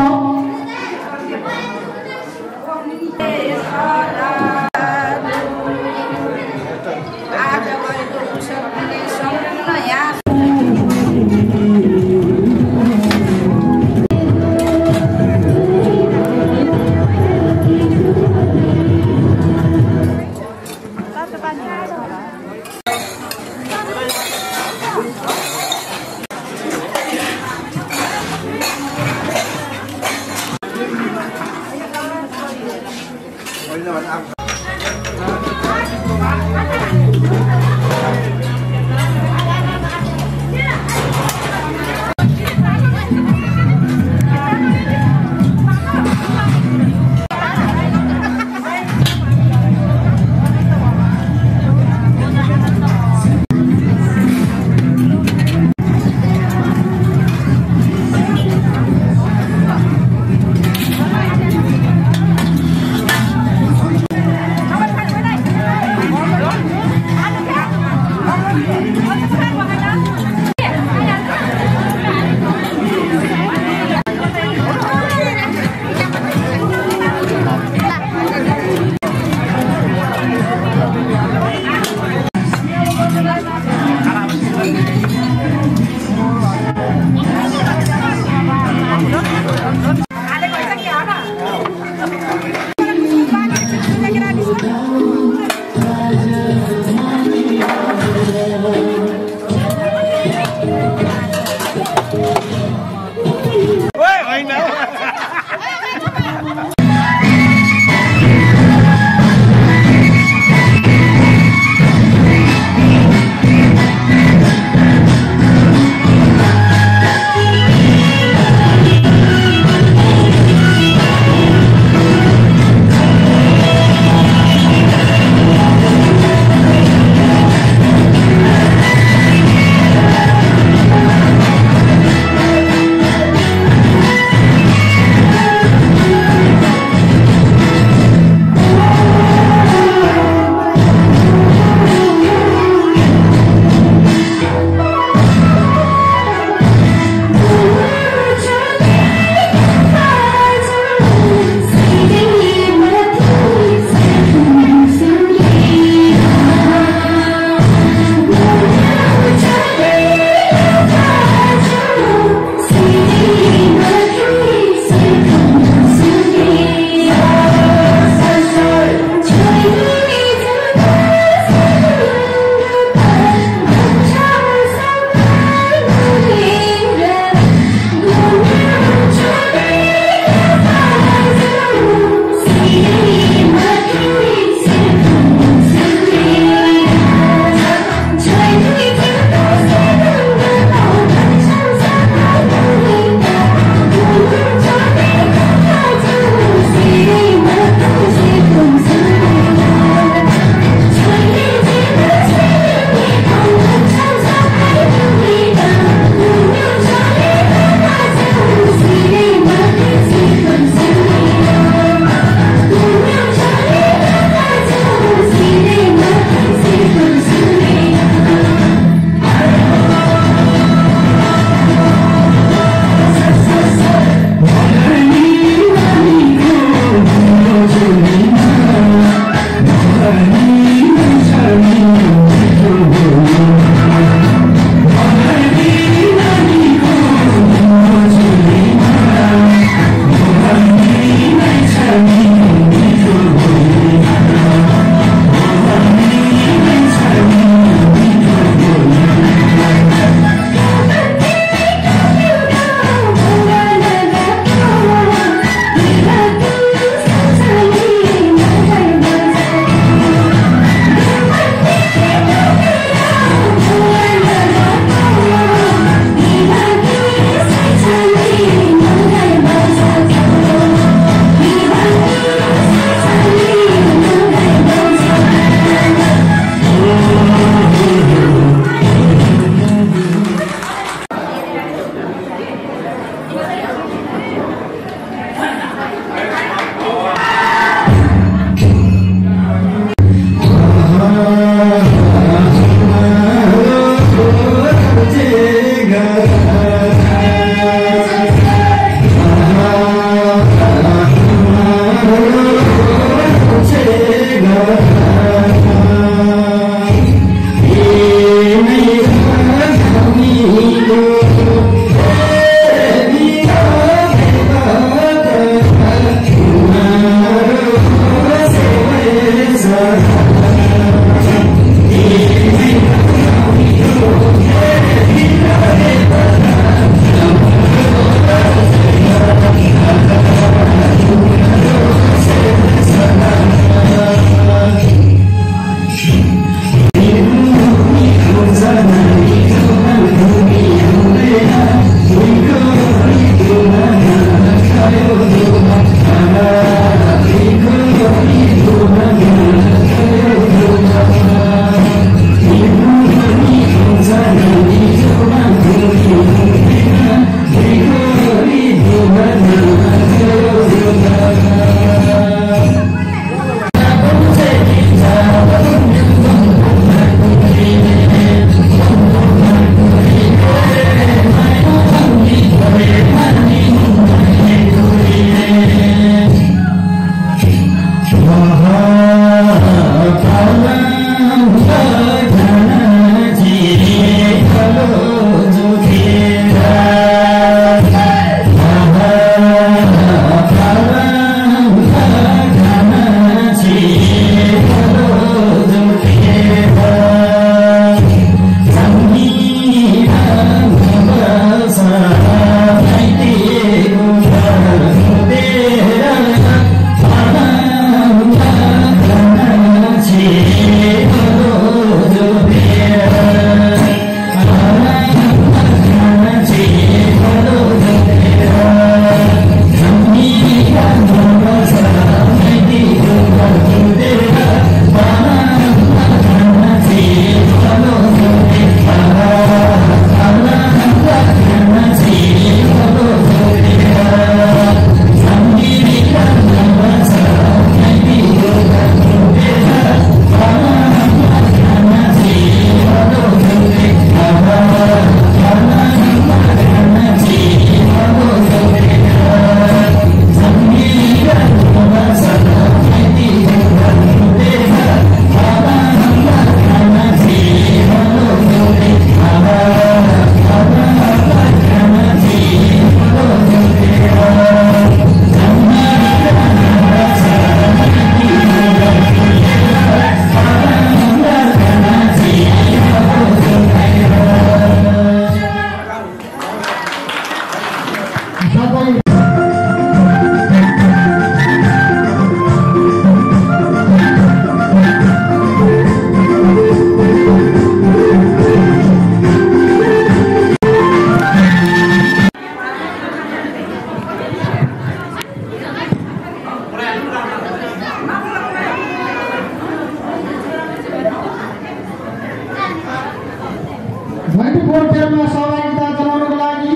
गोठेलमा सहभागिता जनाउनको लागि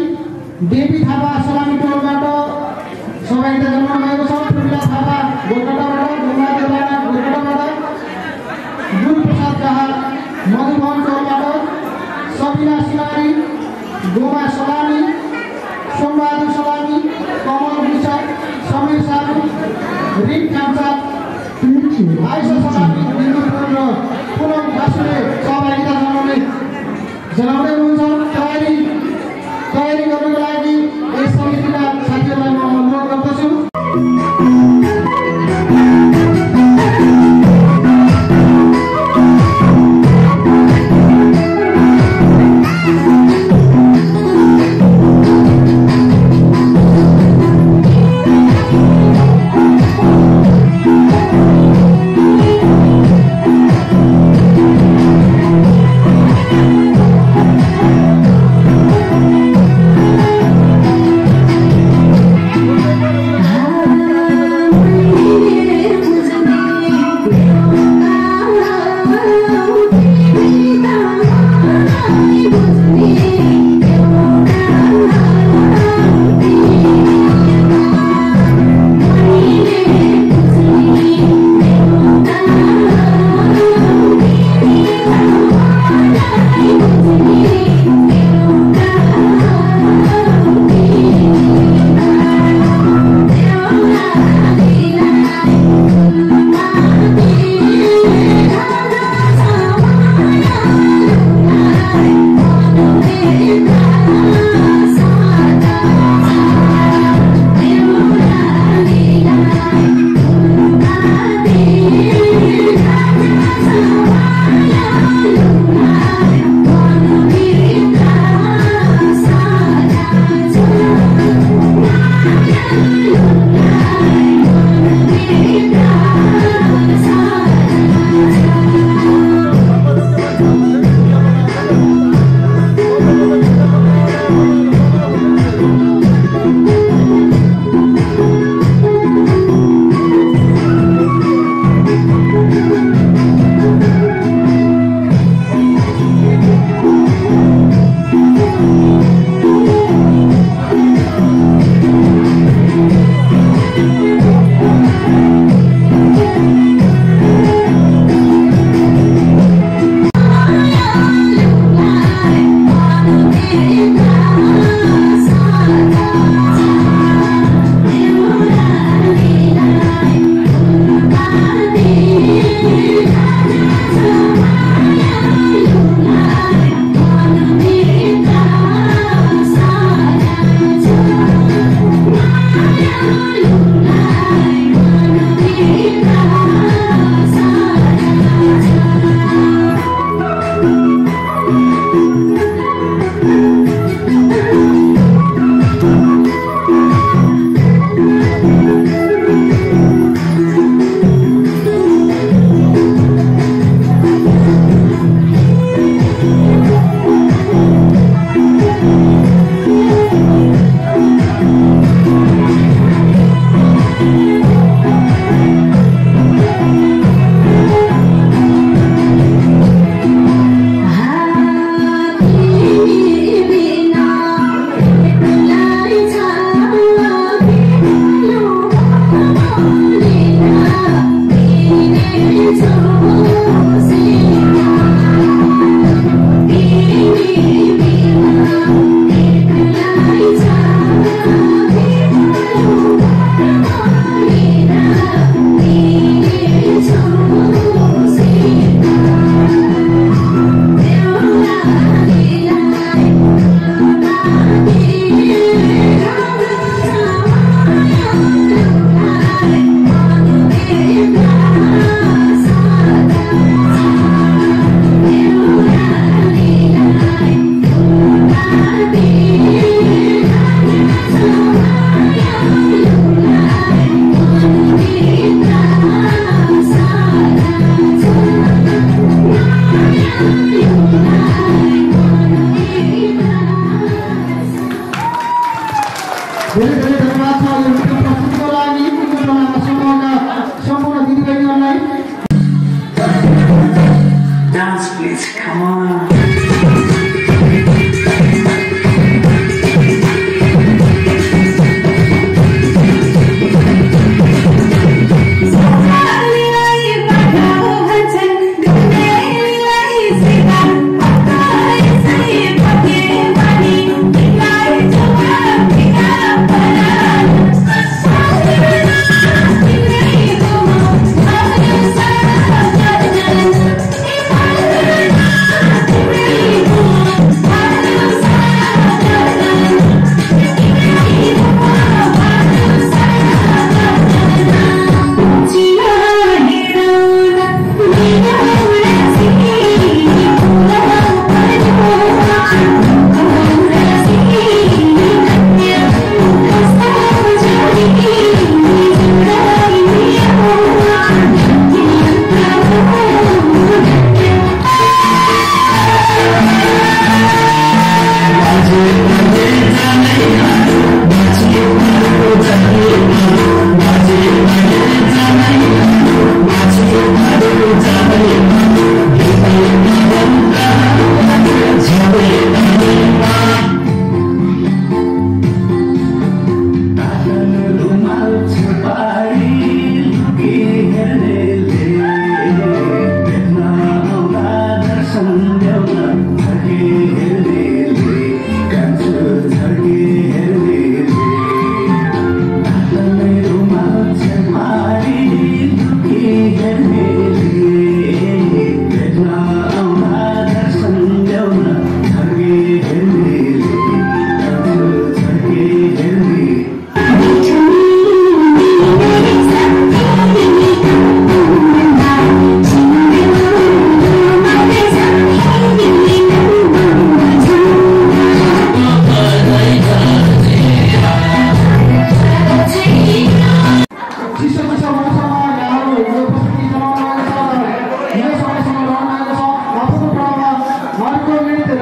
देवी थापा सलामी टोलबाट सहभागिता जनाउनु भएको छ। प्रमिला थापा गोलकाटाबाट, गुम्बा देवाना गोलकाटाबाट, गुण प्रसाद जहाँ मधुबन टोलबाट, सबिना सिलारी गोमा सलामी, सोमबहादुर सलामी, कमल विसा, समीर साहु, रिक खाम्सा, आइसा सलामी, बिन्दुपुर र पुनम बासुले सहभागिता जनाउँदै हुनुहुन्छ। तयारी गर्नुको लागि यस समितिका साथीहरूलाई म अनुरोध गर्दछु।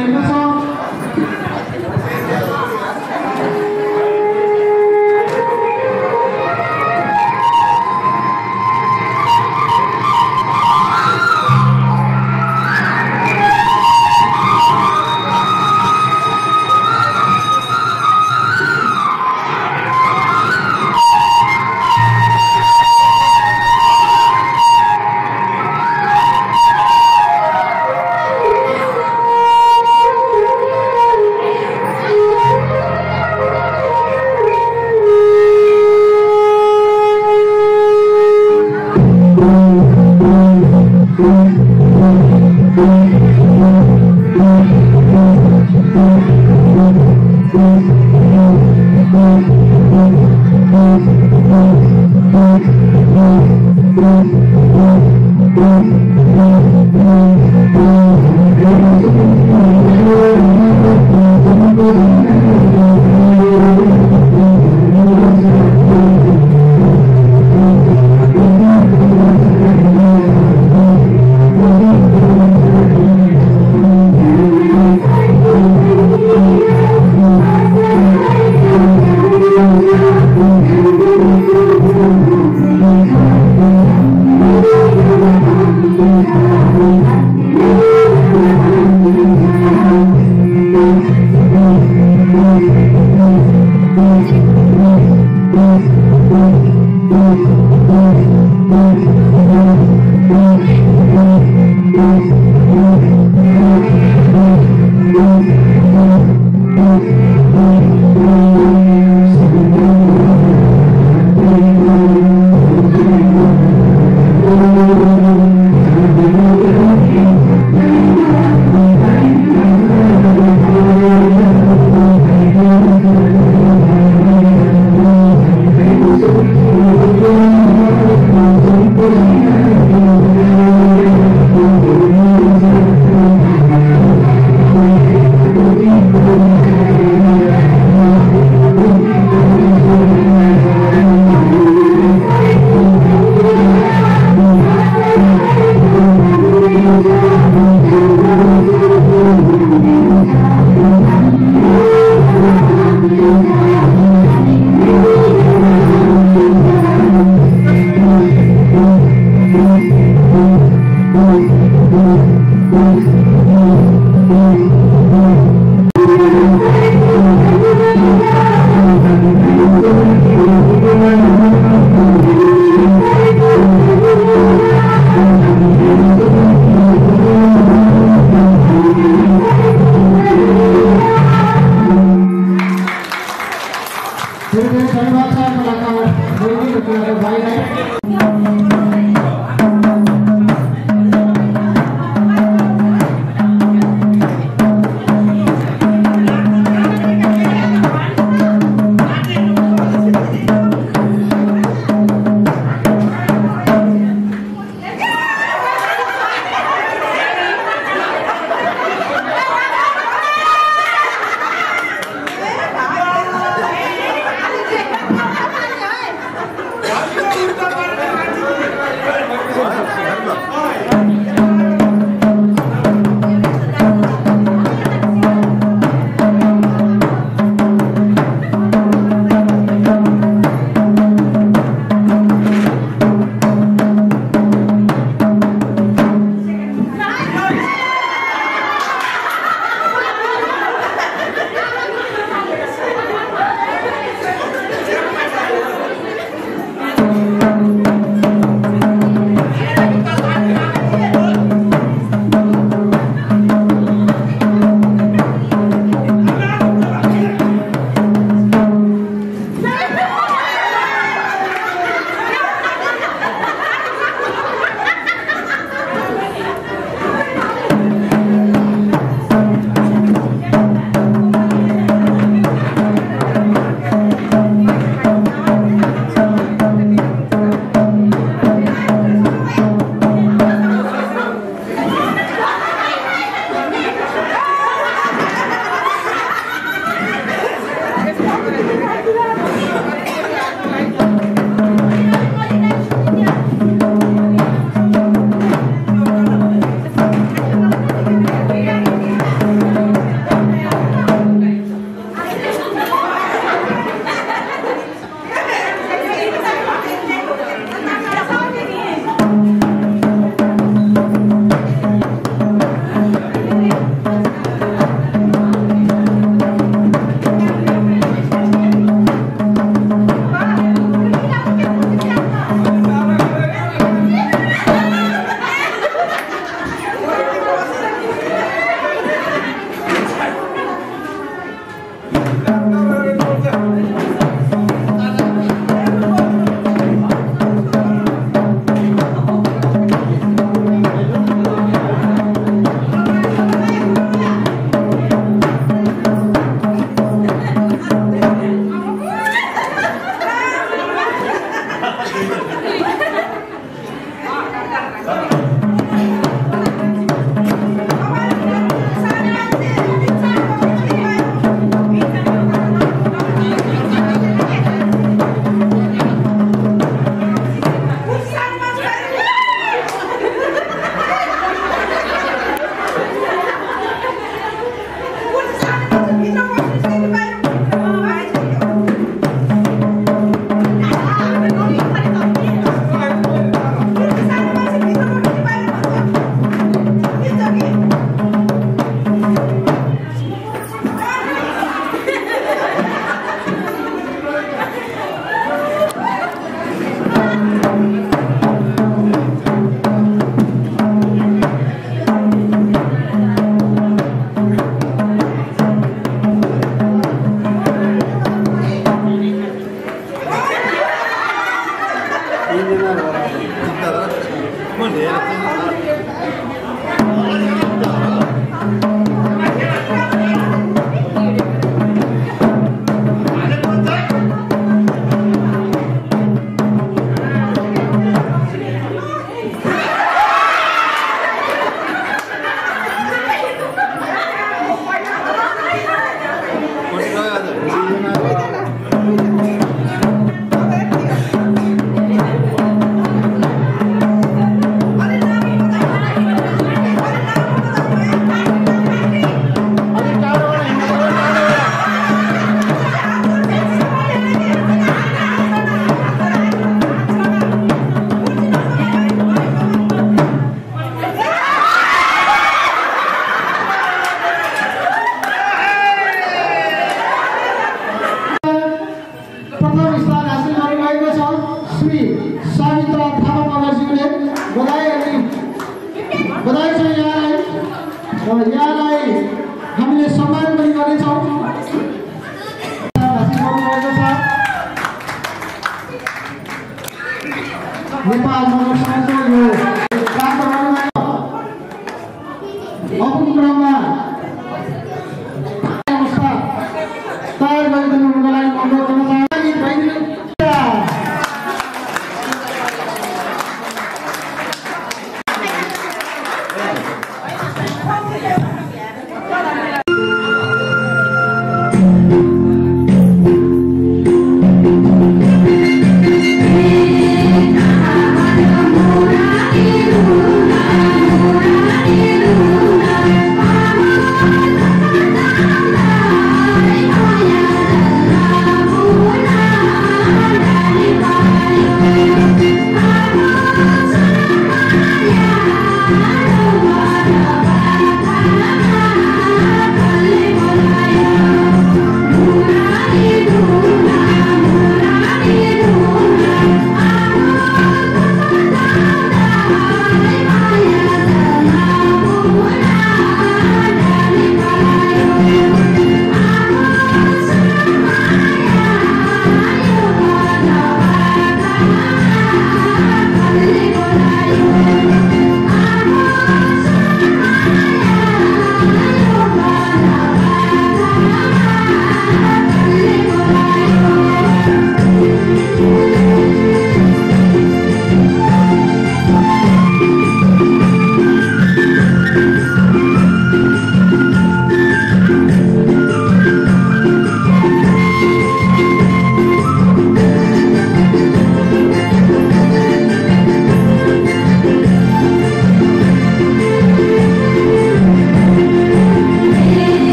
रहेको छ।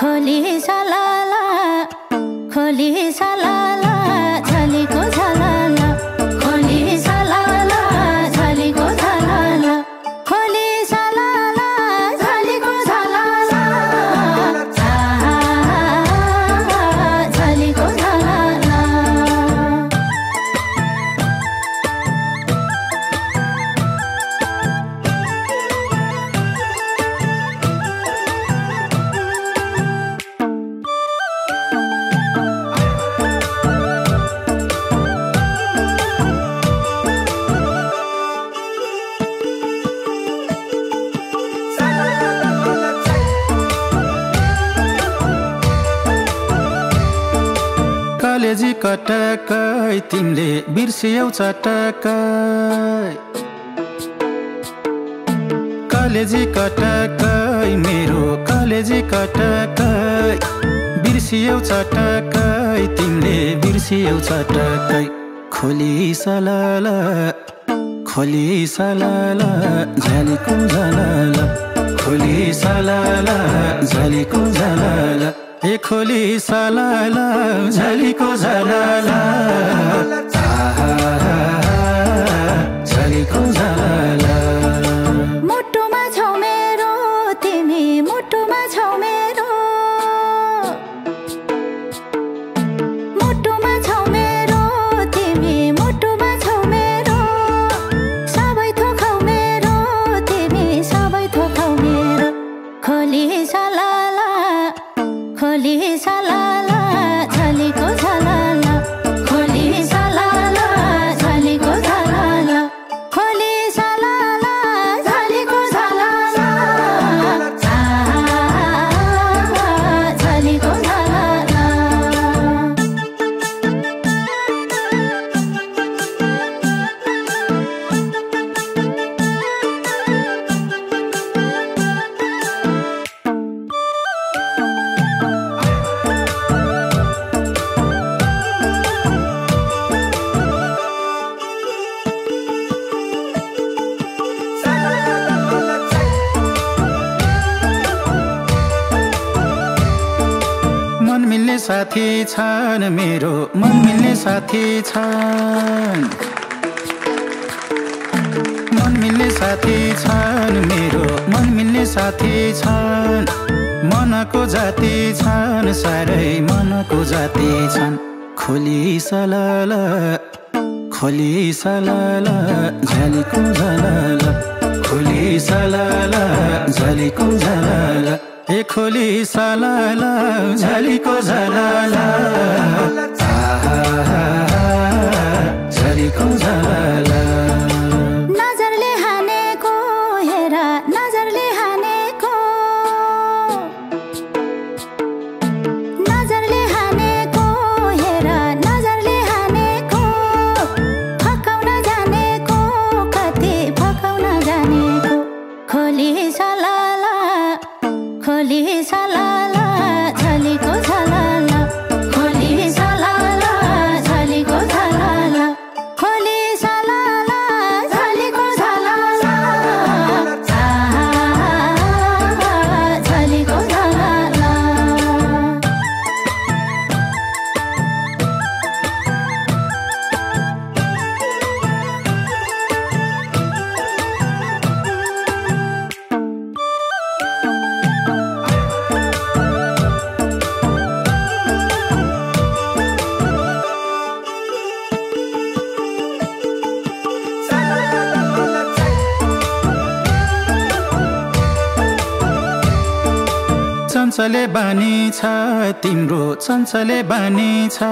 खोली सलाला झलीको झलाला खोली सलाला झलीको झलाला खोली सलाला झलीको झलाला झलीको झलाला कलेजी कटकै तिमीले बिर्सियौ चटकै कलेजी कटकै मेरो कलेजी कटकै बिर्सियौ चटकै तिमीले बिर्सियौ चटकै खोली सलाला झलीको झलाला खोली सलाला झलीको झलाला ए खोली सलाला झलीको झलाला झलीको झलाला मुटुमा छौ मेरो तिमी मुटुमा छौ मेरो मुटुमा छौ मेरो तिमी मुटुमा छौ मेरो सबै थोकौ मेरो तिमी सबै थोकौ मेरो खोली सलाला झलीको झलाला खोली सलाला झलीको झलाला खोली सलाला झलीको झलाला झलीको झलाला मन मिल्ने साथी छन् मेरो मन मिल्ने साथी छन् मन मिल्ने साथी छन् मेरो मन मिल्ने साथी छन् मनको जाति छन् साह्रै मनको जाति छन् खोली सलाला झलीको झलाला खोली सलाला झलीको झलाला ए खोली सलाला झलीको झलाला झलीको झलाला नजरले हानेको हेर नजरले हानेको नजरले हानेको हेर नजरले हानेको फकाउन जानेको कति फकाउन जानेको खोली सलाला झलीको झलाला खोली सलाला झलीको झलाला खोली सलाला झलीको झलाला झलीको झलाला चञ्चले बानी छ तिम्रो चञ्चले बानी छ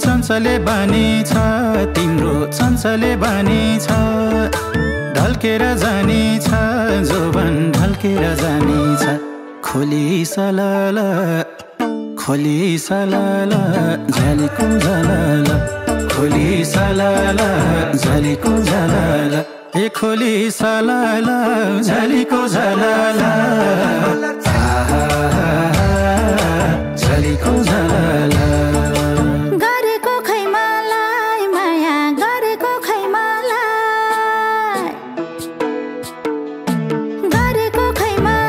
चञ्चले बानी छ तिम्रो चञ्चले बानी छ ढल्केर जानी छ जोबन ढल्केर जानी छ खोली सलाला झलीको झलाला खोली सलाला झलीको झलाला ए खोली सलाला झलीको झलाला झलीको झलाला गरेको खै मलाई माया गरेको खै मलाई गरेको खै मलाई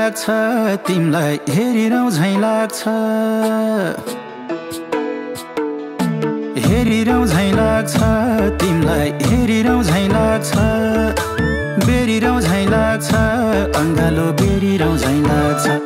लाग्छ तिमीलाई हेरिरहँ झैँ लाग्छ हेरिरहँ झैँ लाग्छ तिमीलाई हेरिरहँ झैँ लाग्छ बेरिरहँ झैँ लाग्छ अङ्गालो बेरिरहँ झैँ लाग्छ